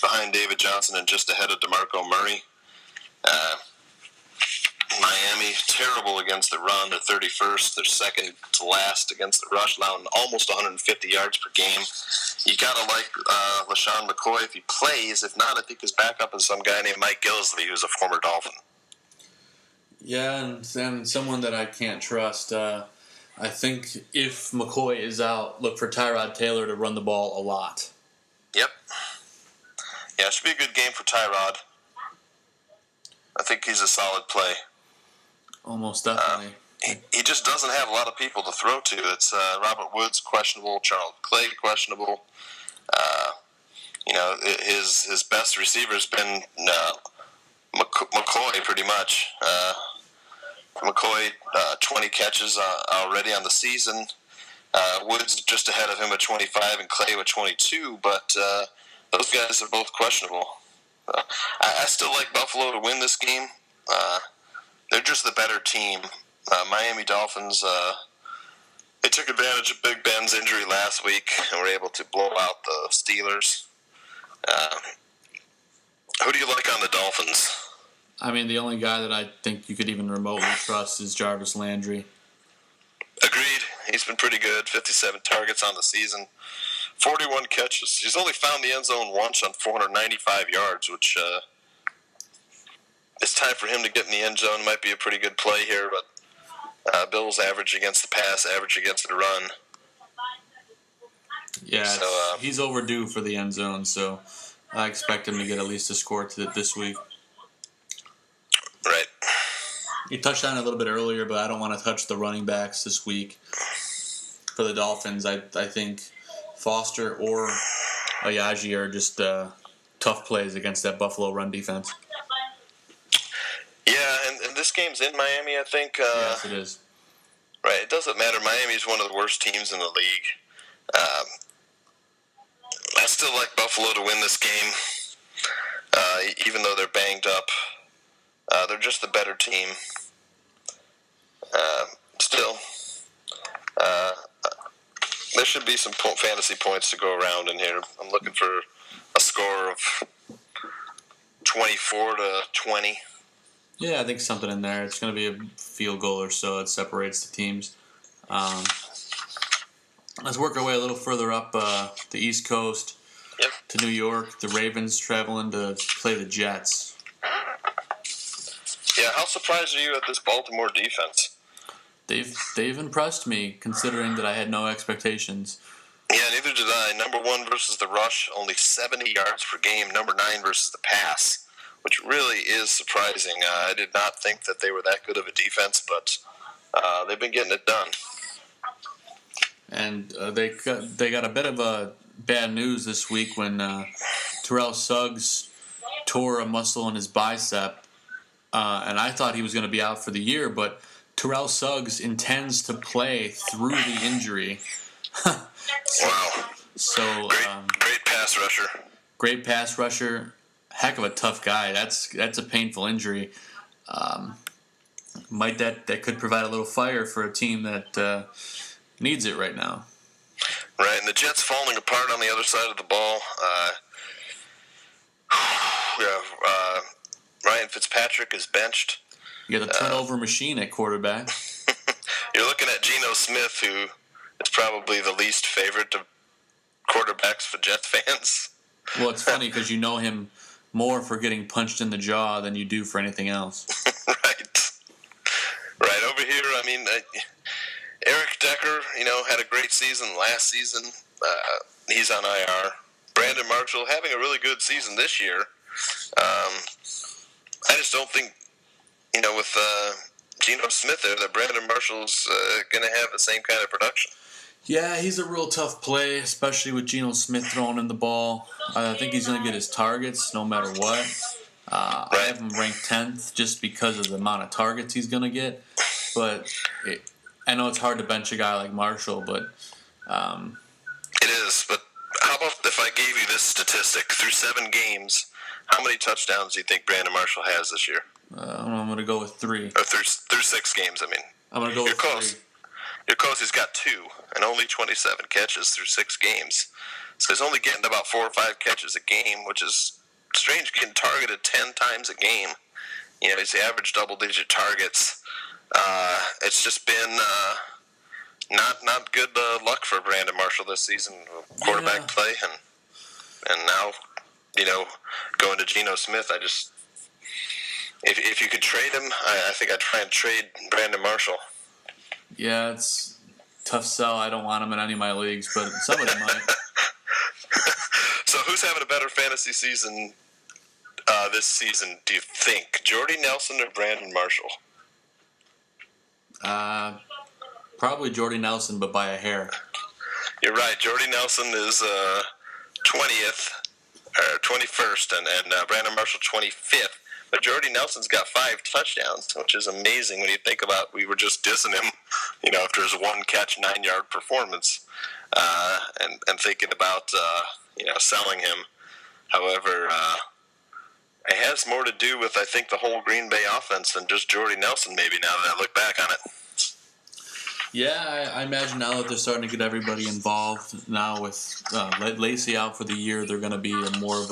behind David Johnson and just ahead of DeMarco Murray. Miami, terrible against the run. They're 31st. They're second to last against the rush, allowing almost 150 yards per game. You got to like LaShawn McCoy if he plays. If not, I think his backup is some guy named Mike Gillisley, who's a former Dolphin. Yeah, and someone that I can't trust. I think if McCoy is out, look for Tyrod Taylor to run the ball a lot. Yep. Yeah, it should be a good game for Tyrod. I think he's a solid play. Almost definitely. He just doesn't have a lot of people to throw to. It's Robert Woods questionable, Charles Clay questionable. His best receiver's been McCoy pretty much. McCoy 20 catches already on the season. Woods just ahead of him at 25 and Clay with 22, but those guys are both questionable. I still like Buffalo to win this game. They're just the better team. Miami Dolphins, they took advantage of Big Ben's injury last week and were able to blow out the Steelers. Who do you like on the Dolphins? I mean, the only guy that I think you could even remotely trust is Jarvis Landry. Agreed. He's been pretty good. 57 targets on the season. 41 catches. He's only found the end zone once on 495 yards, which it's time for him to get in the end zone. Might be a pretty good play here, but Bills average against the pass, average against the run. Yeah, so, he's overdue for the end zone, so I expect him to get at least a score to it this week. Right. You touched on it a little bit earlier, but I don't want to touch the running backs this week for the Dolphins. I think Foster or Ayaji are just tough plays against that Buffalo run defense. Yeah, and this game's in Miami, I think. Yes, it is. Right, it doesn't matter. Miami's one of the worst teams in the league. I still like Buffalo to win this game, even though they're banged up. They're just the better team. Still, there should be some fantasy points to go around in here. I'm looking for a score of 24-20. Yeah, I think something in there. It's going to be a field goal or so that separates the teams. Let's work our way a little further up the East Coast to New York. The Ravens traveling to play the Jets. Yeah, how surprised are you at this Baltimore defense? They've impressed me, considering that I had no expectations. Yeah, neither did I. Number 1 versus the rush, only 70 yards per game. Number 9 versus the pass, which really is surprising. I did not think that they were that good of a defense, but they've been getting it done. And they got a bit of a bad news this week when Terrell Suggs tore a muscle in his bicep, and I thought he was going to be out for the year, but Terrell Suggs intends to play through the injury. Wow. So great pass rusher. Great pass rusher. Heck of a tough guy. That's a painful injury. That could provide a little fire for a team that needs it right now. Right, and the Jets falling apart on the other side of the ball. Ryan Fitzpatrick is benched. You got the turnover machine at quarterback. You're looking at Geno Smith, who is probably the least favorite of quarterbacks for Jets fans. Well, it's funny because you know him more for getting punched in the jaw than you do for anything else. Right. Over here, I mean, Eric Decker, had a great season last season. He's on IR. Brandon Marshall having a really good season this year. I just don't think, with Geno Smith there, that Brandon Marshall's going to have the same kind of production. Yeah, he's a real tough play, especially with Geno Smith throwing in the ball. I think he's going to get his targets no matter what. I have him ranked 10th just because of the amount of targets he's going to get. But I know it's hard to bench a guy like Marshall, but... It is, but how about if I gave you this statistic? Through 7 games, how many touchdowns do you think Brandon Marshall has this year? I'm going to go with 3. Or through 6 games, I mean. I'm going to go with 3. You're close. He's got 2 and only 27 catches through 6 games. So he's only getting about 4 or 5 catches a game, which is strange, getting targeted 10 times a game. He's the average double-digit targets. It's just been not good luck for Brandon Marshall this season. Quarterback play, and now, going to Geno Smith. If you could trade him, I think I'd try and trade Brandon Marshall. Yeah, it's a tough sell. I don't want him in any of my leagues, but somebody might. So who's having a better fantasy season this season, do you think? Jordy Nelson or Brandon Marshall? Probably Jordy Nelson, but by a hair. You're right. Jordy Nelson is 20th or 21st, and Brandon Marshall 25th. But Jordy Nelson's got 5 touchdowns, which is amazing when you think about we were just dissing him, after his 1-catch, 9-yard performance, and thinking about, selling him. However, it has more to do with, I think, the whole Green Bay offense than just Jordy Nelson, maybe, now that I look back on it. Yeah, I imagine now that they're starting to get everybody involved, now with Lacey out for the year, they're going to be more of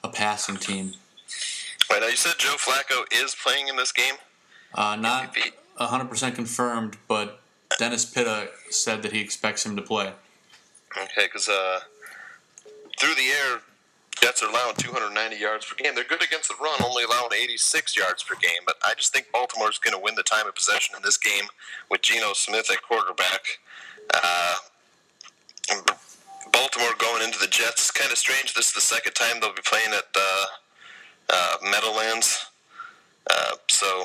a passing team. Right, now you said Joe Flacco is playing in this game? Not 100% confirmed, but Dennis Pitta said that he expects him to play. Okay, because through the air, Jets are allowing 290 yards per game. They're good against the run, only allowing 86 yards per game. But I just think Baltimore's going to win the time of possession in this game with Geno Smith at quarterback. Baltimore going into the Jets is kind of strange. This is the second time they'll be playing at Meadowlands. So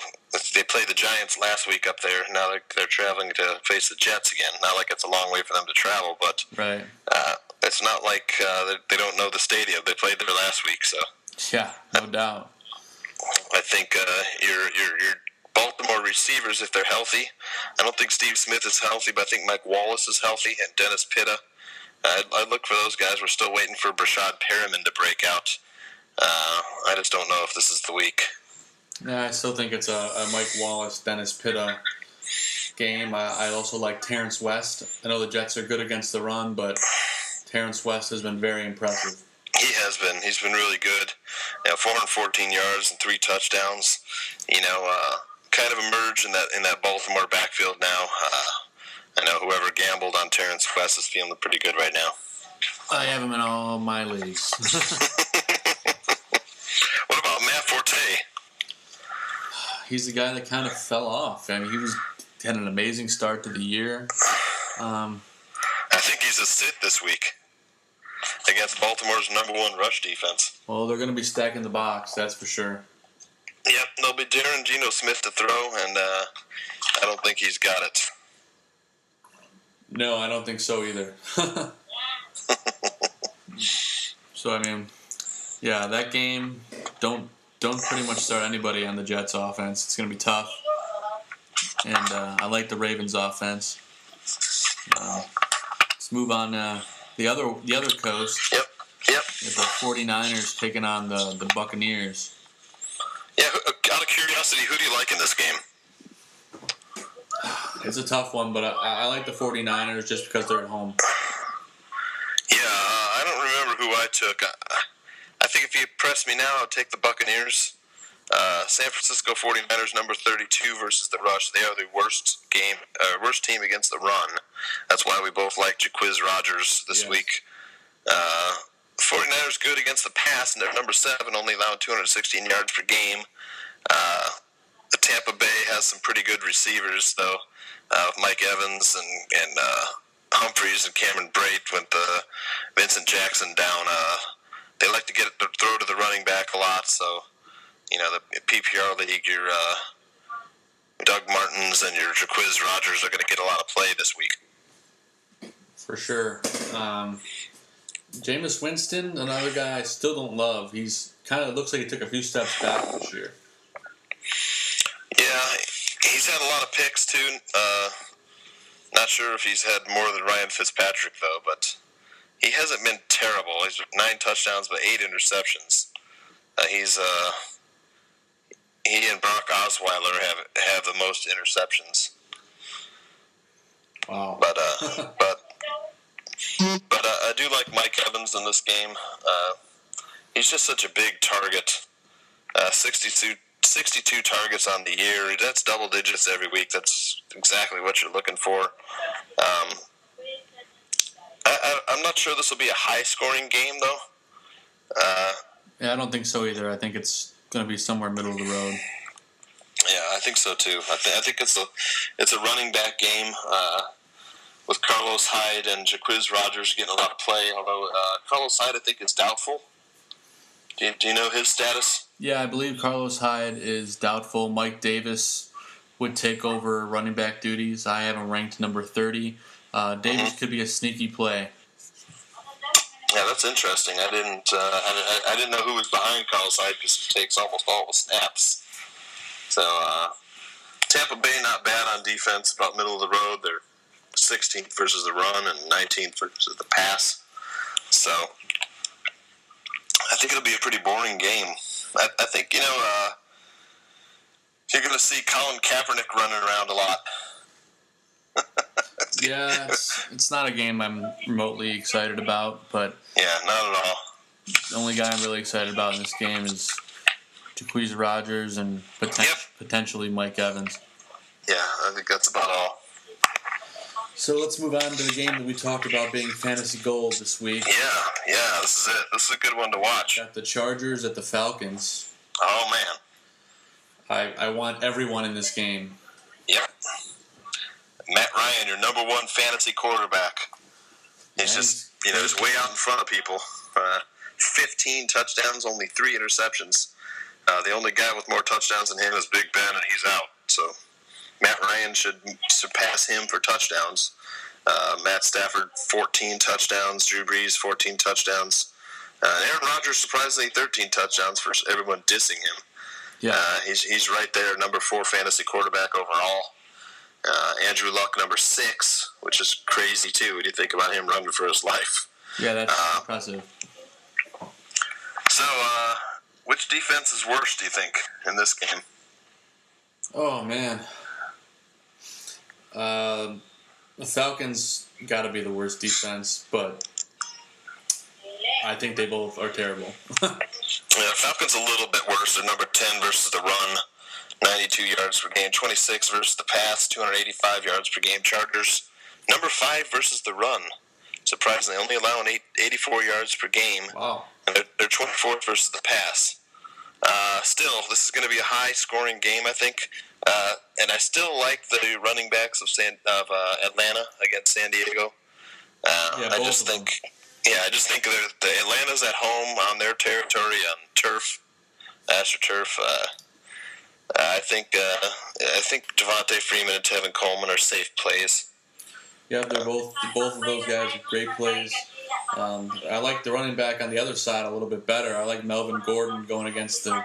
they played the Giants last week up there. Now they're traveling to face the Jets again. Not like it's a long way for them to travel, but right. It's not like they don't know the stadium. They played there last week, so yeah, no doubt. I think your Baltimore receivers, if they're healthy, I don't think Steve Smith is healthy, but I think Mike Wallace is healthy, and Dennis Pitta. I'd look for those guys. We're still waiting for Brashad Perriman to break out. I just don't know if this is the week. Yeah, I still think it's a Mike Wallace, Dennis Pitta game. I also like Terrence West. I know the Jets are good against the run, but Terrence West has been very impressive. He has been. He's been really good. 414 yards and 3 touchdowns. Kind of emerged in that Baltimore backfield now. I know whoever gambled on Terrence West is feeling pretty good right now. I have him in all my leagues. What about Matt Forte? He's the guy that kind of fell off. I mean, he had an amazing start to the year. I think he's a sit this week against Baltimore's #1 rush defense. Well, they're going to be stacking the box, that's for sure. Yep, there'll be Darren Geno Smith to throw, and I don't think he's got it. No, I don't think so either. So, I mean, yeah, that game, don't pretty much start anybody on the Jets offense. It's going to be tough. And I like the Ravens offense. Let's move on the other coast. Yep. With the 49ers taking on the Buccaneers. Yeah, out of curiosity, who do you like in this game? It's a tough one, but I like the 49ers just because they're at home. Yeah, I don't remember who I took. I think if you press me now, I'll take the Buccaneers. San Francisco 49ers, number 32 versus the rush. They are the worst team against the run. That's why we both like Jacquizz Rodgers this week. 49ers good against the pass, and they're number 7, only allowing 216 yards per game. The Tampa Bay has some pretty good receivers, though. Mike Evans and Humphreys and Cameron Brate with Vincent Jackson down. They like to throw to the running back a lot, so the PPR league, your Doug Martins and your Jacquizz Rodgers are going to get a lot of play this week. For sure. Jameis Winston, another guy I still don't love. He's kind of looks like he took a few steps back this year. Yeah, he's had a lot of picks too. Not sure if he's had more than Ryan Fitzpatrick though, but he hasn't been terrible. He's 9 touchdowns but 8 interceptions. He and Brock Osweiler have the most interceptions. Wow. But I do like Mike Evans in this game. He's just such a big target. 62 targets on the year. That's double digits every week. That's exactly what you're looking for. I'm not sure this will be a high-scoring game, though. Yeah, I don't think so either. I think it's going to be somewhere middle of the road. Yeah, I think so too. I think it's a running back game with Carlos Hyde and Jacquizz Rodgers getting a lot of play. Although Carlos Hyde, I think, is doubtful. Do you know his status? Yeah, I believe Carlos Hyde is doubtful. Mike Davis would take over running back duties. I have him ranked number 30. Davis could be a sneaky play. Yeah, that's interesting. I didn't know who was behind Carlos Hyde because he takes almost all the snaps. So Tampa Bay not bad on defense, about middle of the road. They're 16th versus the run and 19th versus the pass. So I think it'll be a pretty boring game. I think you're going to see Colin Kaepernick running around a lot. Yeah, it's not a game I'm remotely excited about, but yeah, not at all. The only guy I'm really excited about in this game is Jacquizz Rodgers and potentially Mike Evans. Yeah, I think that's about all. So let's move on to the game that we talked about being fantasy gold this week. Yeah, this is it. This is a good one to watch. Got the Chargers at the Falcons. Oh, man. I want everyone in this game. Yep. Matt Ryan, your number 1 fantasy quarterback. He's he's way out in front of people. 15 touchdowns, only 3 interceptions. The only guy with more touchdowns than him is Big Ben, and he's out. So Matt Ryan should surpass him for touchdowns. Matt Stafford, 14 touchdowns. Drew Brees, 14 touchdowns. Aaron Rodgers, surprisingly, 13 touchdowns for everyone dissing him. Yeah. He's right there, number 4 fantasy quarterback overall. Andrew Luck, number 6, which is crazy too when you think about him running for his life. Yeah, that's impressive. So, which defense is worse, do you think, in this game? Oh, man. The Falcons got to be the worst defense, but I think they both are terrible. Yeah, Falcons a little bit worse. They're number 10 versus the run, 92 yards per game. 26 versus the pass, 285 yards per game. Chargers, number 5 versus the run. Surprisingly, only allowing 84 yards per game. Wow. And they're 24th versus the pass. Still, this is going to be a high-scoring game, I think. And I still like the running backs of Atlanta against San Diego. I just think the Atlanta's at home on their territory on turf, AstroTurf. I think Devontae Freeman and Tevin Coleman are safe plays. Yeah, they're both of those guys are great plays. I like the running back on the other side a little bit better. I like Melvin Gordon going against the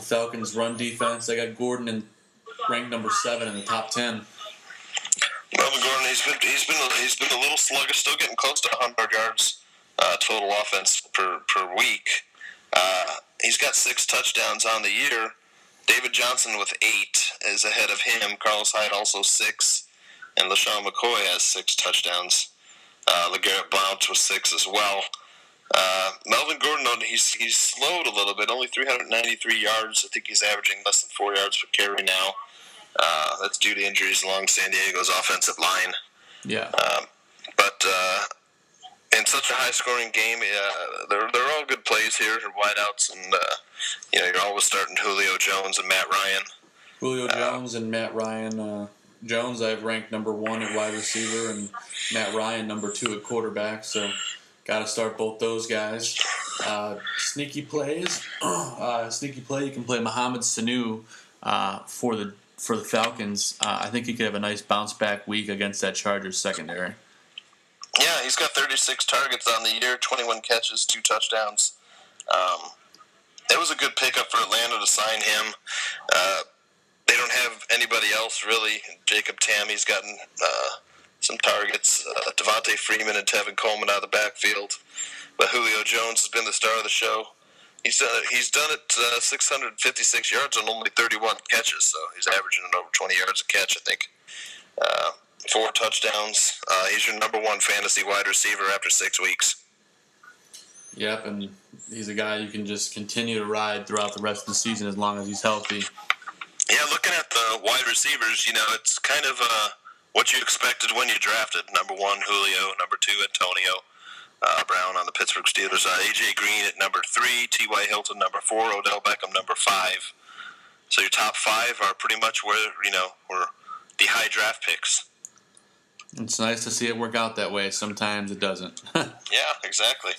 Falcons' run defense. I got Gordon ranked number 7 in the top 10. Melvin Gordon, he's been a little sluggish, still getting close to 100 yards total offense per week. He's got 6 touchdowns on the year. David Johnson with 8 is ahead of him. Carlos Hyde also 6, and LaShawn McCoy has 6 touchdowns. LeGarrette Blount with 6 as well. Melvin Gordon, he's slowed a little bit, only 393 yards. I think he's averaging less than 4 yards per carry now. That's due to injuries along San Diego's offensive line. Yeah. But in such a high-scoring game, they're all good plays here, wideouts, and you're always starting Julio Jones and Matt Ryan. Julio Jones and Matt Ryan. Jones I've ranked number 1 at wide receiver, and Matt Ryan number 2 at quarterback. So, got to start both those guys. Sneaky plays. Sneaky play. You can play Mohamed Sanu for the Falcons. I think he could have a nice bounce back week against that Chargers secondary. Yeah, he's got 36 targets on the year, 21 catches, 2 touchdowns. It was a good pickup for Atlanta to sign him. They don't have anybody else really. Jacob Tammy's gotten some targets. Devontae Freeman and Tevin Coleman out of the backfield. But Julio Jones has been the star of the show. He's done it 656 yards on only 31 catches, so he's averaging over 20 yards a catch, I think. 4 touchdowns. He's your number 1 fantasy wide receiver after 6 weeks. Yep, and he's a guy you can just continue to ride throughout the rest of the season as long as he's healthy. Yeah, looking at the wide receivers, it's kind of what you expected when you drafted. Number 1, Julio. Number 2, Antonio Brown on the Pittsburgh Steelers. A.J. Green at number 3. T.Y. Hilton, number 4. Odell Beckham, number 5. So your top 5 are pretty much were the high draft picks. It's nice to see it work out that way. Sometimes it doesn't. Yeah, exactly.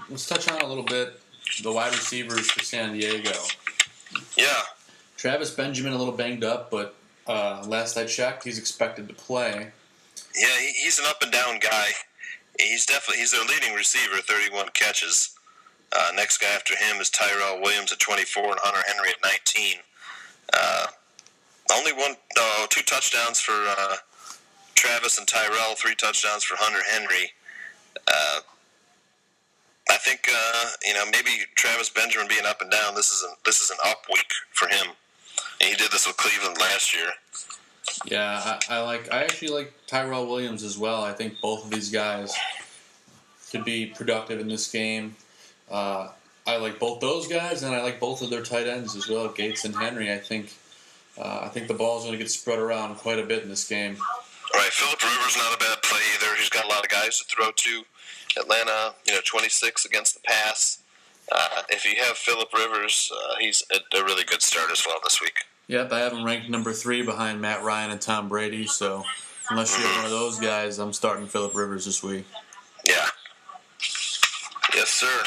Let's touch on a little bit the wide receivers for San Diego. Yeah. Travis Benjamin a little banged up, but last I checked, he's expected to play. Yeah, he's an up and down guy. He's their leading receiver, 31 catches. Next guy after him is Tyrell Williams at 24 and Hunter Henry at 19. Only 2 touchdowns for Travis and Tyrell, 3 touchdowns for Hunter Henry. I think maybe Travis Benjamin being up and down. This is an up week for him. And he did this with Cleveland last year. Yeah, I actually like Tyrell Williams as well. I think both of these guys could be productive in this game. I like both those guys, and I like both of their tight ends as well, Gates and Henry. I think the ball's going to get spread around quite a bit in this game. Right, Phillip Rivers not a bad play either. He's got a lot of guys to throw to. Atlanta, 26 against the pass. If you have Phillip Rivers, he's a really good start as well this week. Yep, I have him ranked number 3 behind Matt Ryan and Tom Brady. So unless you're one of those guys, I'm starting Phillip Rivers this week. Yeah. Yes, sir.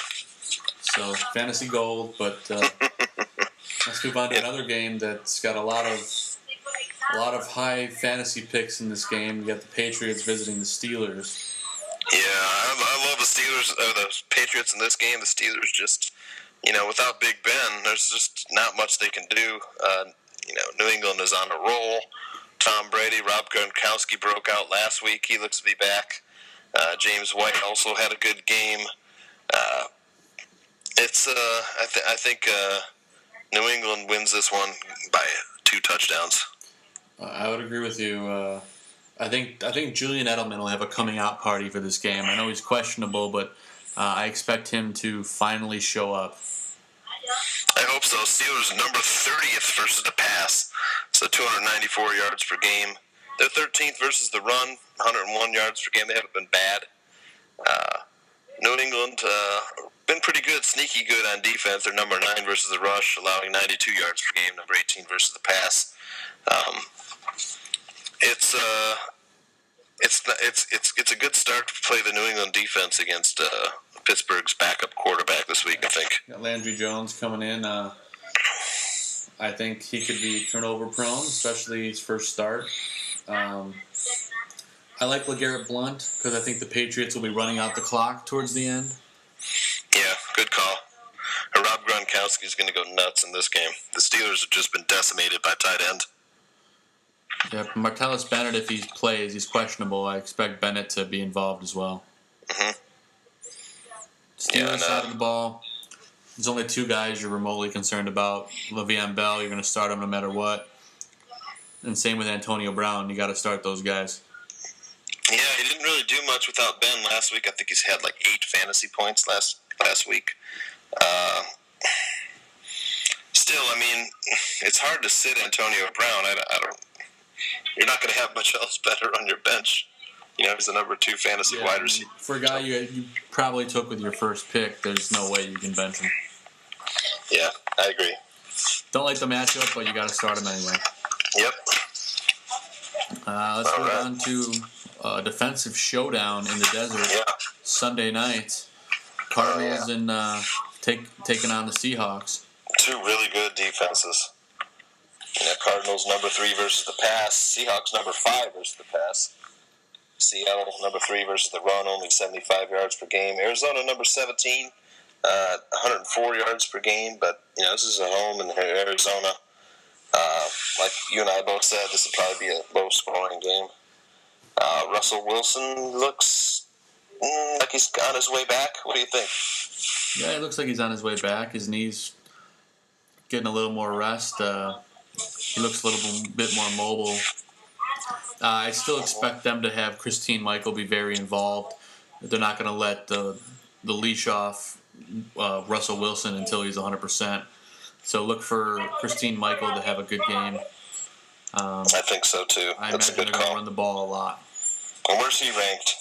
So fantasy gold, but let's move on to another game that's got a lot of high fantasy picks in this game. You got the Patriots visiting the Steelers. Yeah, I love the Steelers, the Patriots in this game. The Steelers just without Big Ben, there's just not much they can do. New England is on a roll. Tom Brady, Rob Gronkowski broke out last week. He looks to be back. James White also had a good game. I think New England wins this one by 2 touchdowns. I would agree with you. I think Julian Edelman will have a coming out party for this game. I know he's questionable, but I expect him to finally show up. I hope so. Steelers number 30th versus the pass, so 294 yards per game. They're 13th versus the run, 101 yards per game. They haven't been bad. New England been pretty good, sneaky good on defense. They're number 9 versus the rush, allowing 92 yards per game. Number 18 versus the pass. It's a good start to play the New England defense against Pittsburgh's backup quarterback this week, I think. Got Landry Jones coming in. I think he could be turnover prone, especially his first start. I like LeGarrette Blount because I think the Patriots will be running out the clock towards the end. Yeah, good call. Rob Gronkowski is going to go nuts in this game. The Steelers have just been decimated by tight end. Yep, Martellus Bennett, if he plays, he's questionable. I expect Bennett to be involved as well. Mm-hmm. Steelers side of the ball, there's only 2 guys you're remotely concerned about. Le'Veon Bell, you're going to start him no matter what. And same with Antonio Brown. You got to start those guys. Yeah, he didn't really do much without Ben last week. I think he's had like 8 fantasy points last week. Still, I mean, it's hard to sit Antonio Brown. I don't. You're not going to have much else better on your bench. He's the number 2 fantasy wide receiver. For a guy you probably took with your first pick, there's no way you can bench him. Yeah, I agree. Don't like the matchup, but you got to start him anyway. Yep. Let's move on to a defensive showdown in the desert. Yeah. Sunday night. Cardinals and taking on the Seahawks. 2 really good defenses. Cardinals number 3 versus the pass. Seahawks number 5 versus the pass. Seattle number 3 versus the run, only 75 yards per game. Arizona number 17, 104 yards per game. But this is at home in Arizona. Like you and I both said, this will probably be a low-scoring game. Russell Wilson looks like he's on his way back. What do you think? Yeah, it looks like he's on his way back. His knee's getting a little more rest. He looks a little bit more mobile. I still expect them to have Christine Michael be very involved. They're not going to let the leash off Russell Wilson until he's 100%. So look for Christine Michael to have a good game. I think so too. I That's imagine a good they're going call. to run the ball a lot. Well, where's he ranked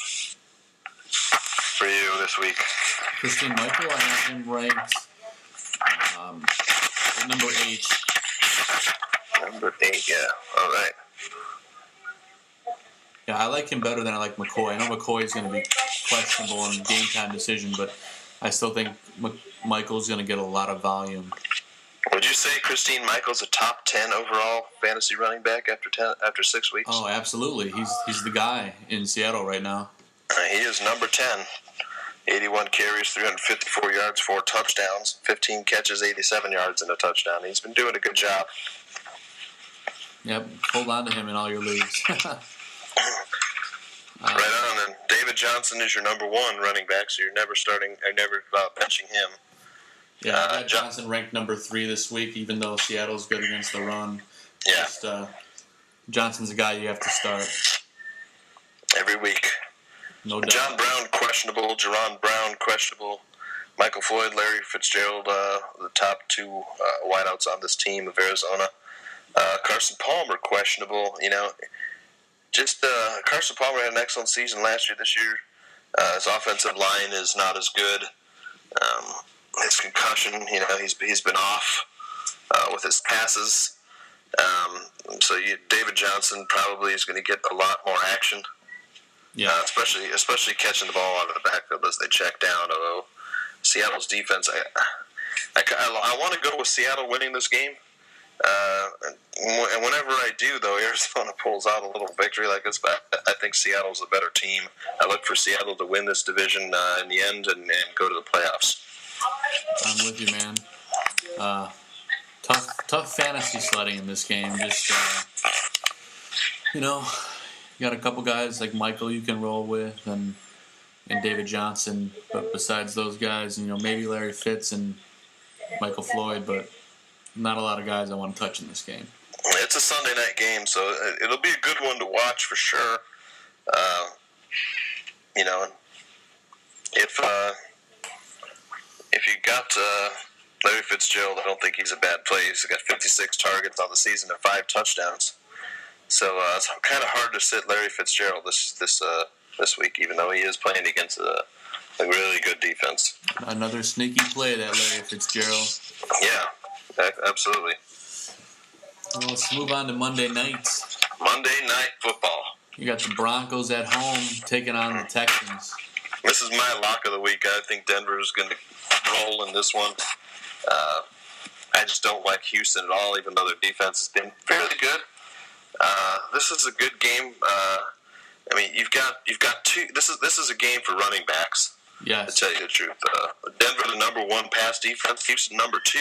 for you this week? Christine Michael, I have him ranked number 8. Number 8, yeah. All right. Yeah, I like him better than I like McCoy. I know McCoy is going to be questionable in game time decision, but I still think Michael's going to get a lot of volume. Would you say Christine Michael's a top 10 overall fantasy running back after 6 weeks? Oh, absolutely. He's the guy in Seattle right now. He is number 10. 81 carries, 354 yards, 4 touchdowns, 15 catches, 87 yards, and a touchdown. He's been doing a good job. Yep, hold on to him in all your leagues. Right on. And David Johnson is your number 1 running back, so you're never benching him. Yeah, I got Johnson ranked number 3 this week, even though Seattle's good against the run. Yeah. Just, Johnson's a guy you have to start. Every week. No doubt. John Brown, questionable. Jerron Brown, questionable. Michael Floyd, Larry Fitzgerald, the top 2 wideouts on this team of Arizona. Carson Palmer, questionable. Carson Palmer had an excellent season last year. This year, his offensive line is not as good. His concussion, he's been off with his passes. David Johnson probably is going to get a lot more action. Yeah, especially catching the ball out of the backfield as they check down. Although Seattle's defense, I want to go with Seattle winning this game. And whenever I do, though, Arizona pulls out a little victory like this, but I think Seattle's a better team. I look for Seattle to win this division in the end and go to the playoffs. I'm with you, man. Tough fantasy sledding in this game. Just you know, you got a couple guys like Michael you can roll with, and David Johnson. But besides those guys, maybe Larry Fitz and Michael Floyd, but not a lot of guys I want to touch in this game. It's a Sunday night game, so it'll be a good one to watch for sure. If you got Larry Fitzgerald, I don't think he's a bad play. He's got 56 targets on the season and 5 touchdowns. So it's kind of hard to sit Larry Fitzgerald this week, even though he is playing against a really good defense. Another sneaky play, that Larry Fitzgerald. Yeah, absolutely. Well, let's move on to Monday nights. Monday Night Football. You got the Broncos at home taking on the Texans. This is my lock of the week. I think Denver is going to roll in this one. I just don't like Houston at all, even though their defense has been fairly good. This is a good game. You've got two. This is a game for running backs. Yes. To tell you the truth, Denver the number 1 pass defense. Houston number 2.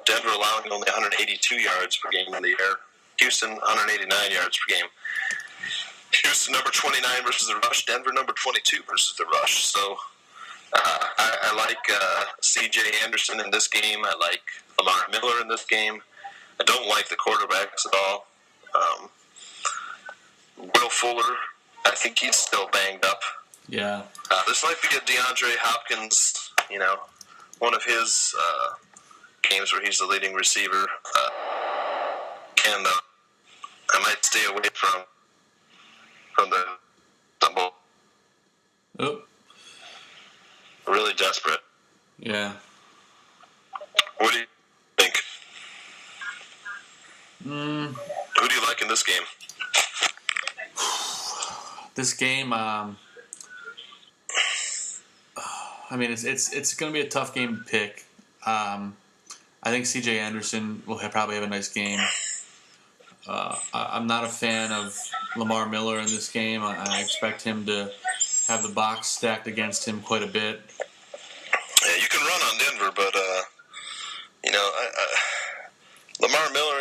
Denver allowing only 182 yards per game in the air. Houston 189 yards per game. Houston number 29 versus the rush. Denver number 22 versus the rush. So I like C.J. Anderson in this game. I like Lamar Miller in this game. I don't like the quarterbacks at all. Will Fuller, I think he's still banged up. Yeah. This might be a DeAndre Hopkins, one of his games where he's the leading receiver. And I might stay away from the double. Oh. Really desperate. Yeah. What do you think? Who do you like in this game? This game, it's going to be a tough game to pick. I think C.J. Anderson will probably have a nice game. I'm not a fan of Lamar Miller in this game. I expect him to have the box stacked against him quite a bit. Yeah, you can run on Denver, but Lamar Miller,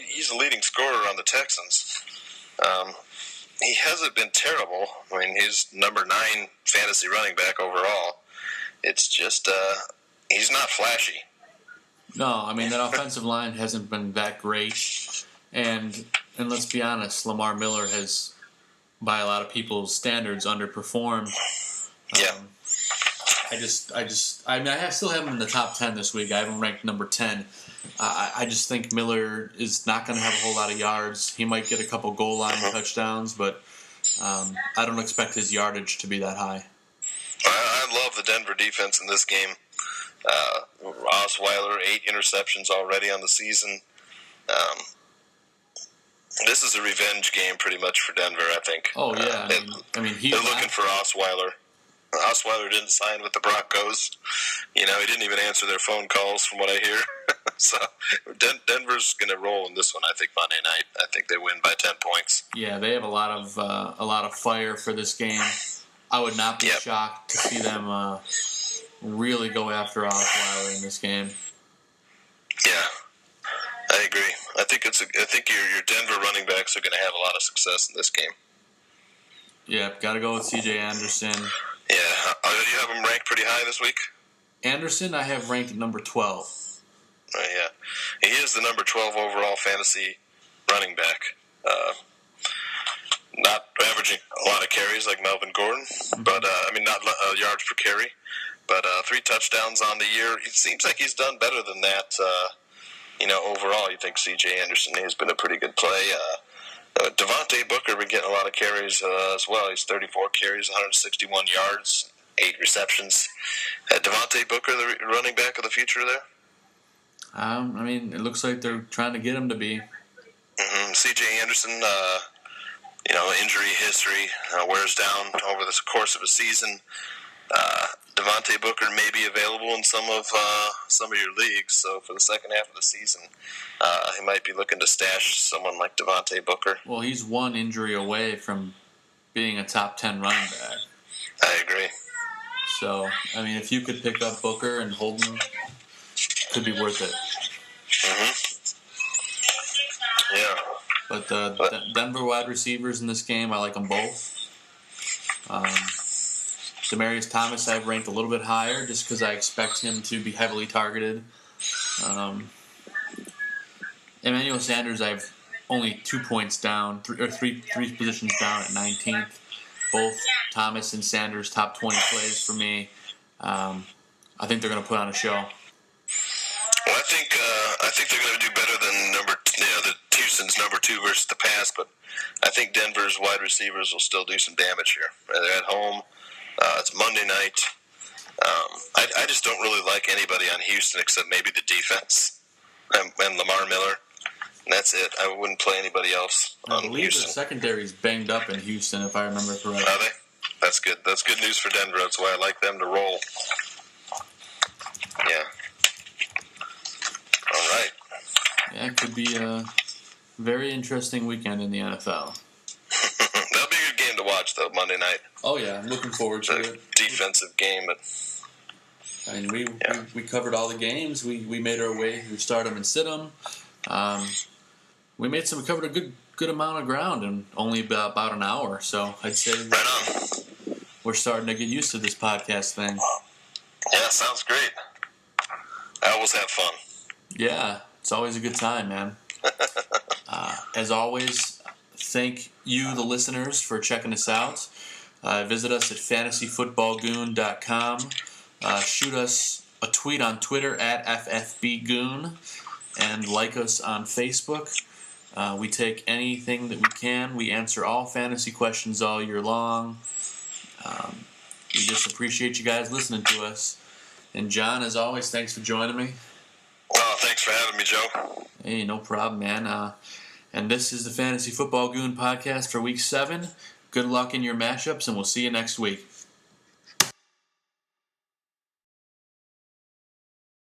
he's the leading scorer on the Texans. He hasn't been terrible. I mean, he's number 9 fantasy running back overall. It's just he's not flashy. No, that offensive line hasn't been that great. And let's be honest, Lamar Miller has, by a lot of people's standards, underperformed. Yeah. I still have him in the top 10 this week. I have him ranked number 10. I just think Miller is not going to have a whole lot of yards. He might get a couple goal line touchdowns, but I don't expect his yardage to be that high. I love the Denver defense in this game. Osweiler, 8 interceptions already on the season. This is a revenge game pretty much for Denver, I think. Oh, yeah. They're looking for Osweiler. Osweiler didn't sign with the Broncos. He didn't even answer their phone calls from what I hear. So Denver's going to roll in this one, I think, Monday night. I think they win by 10 points. Yeah, they have a lot of fire for this game. I would not be shocked to see them really go after Osweiler in this game. Yeah, I agree. I think your Denver running backs are going to have a lot of success in this game. Yeah, got to go with C.J. Anderson. Yeah, you have him ranked pretty high this week? Anderson, I have ranked at number 12. Yeah, he is the number 12 overall fantasy running back. Not averaging a lot of carries like Melvin Gordon, but not yards per carry, but 3 touchdowns on the year. It seems like he's done better than that. Overall, you think C.J. Anderson has been a pretty good play. Devontae Booker been getting a lot of carries as well. He's 34 carries, 161 yards, 8 receptions. Devontae Booker, the running back of the future there? It looks like they're trying to get him to be. C.J. Anderson, injury history wears down over the course of a season. Devontae Booker may be available in some of your leagues, so for the second half of the season, he might be looking to stash someone like Devontae Booker. Well, he's one injury away from being a top 10 running back. I agree. So, I mean, if you could pick up Booker and Holden, could be worth it. Yeah. But the Denver wide receivers in this game, I like them both. Demaryius Thomas I've ranked a little bit higher just because I expect him to be heavily targeted. Emmanuel Sanders I've only 2 points down, three positions down at 19th. Both Thomas and Sanders top 20 plays for me. I think they're going to put on a show. Well, I think they're going to do better than the Houston's number 2 versus the pass, but I think Denver's wide receivers will still do some damage here. They're at home. It's Monday night. I just don't really like anybody on Houston except maybe the defense and Lamar Miller. And that's it. I wouldn't play anybody else on Houston. I believe the secondary's banged up in Houston, if I remember correctly. Are they? That's good. That's good news for Denver. That's why I like them to roll. Yeah. All right. Yeah, it could be a very interesting weekend in the NFL. That'll be a good game to watch, though, Monday night. Oh, yeah. I'm looking forward to it. Defensive game, but... I mean, we covered all the games. We made our way through stardom and sit-em. We covered a good amount of ground in only about an hour. So I'd say we're starting to get used to this podcast thing. Yeah, sounds great. I always have fun. Yeah, it's always a good time, man. As always, thank you, the listeners, for checking us out. Visit us at fantasyfootballgoon.com. Shoot us a tweet on Twitter at FFBGoon and like us on Facebook. We take anything that we can. We answer all fantasy questions all year long. We just appreciate you guys listening to us. And John, as always, thanks for joining me. Oh, thanks for having me, Joe. Hey, no problem, man. And this is the Fantasy Football Goon podcast for Week 7. Good luck in your matchups, and we'll see you next week.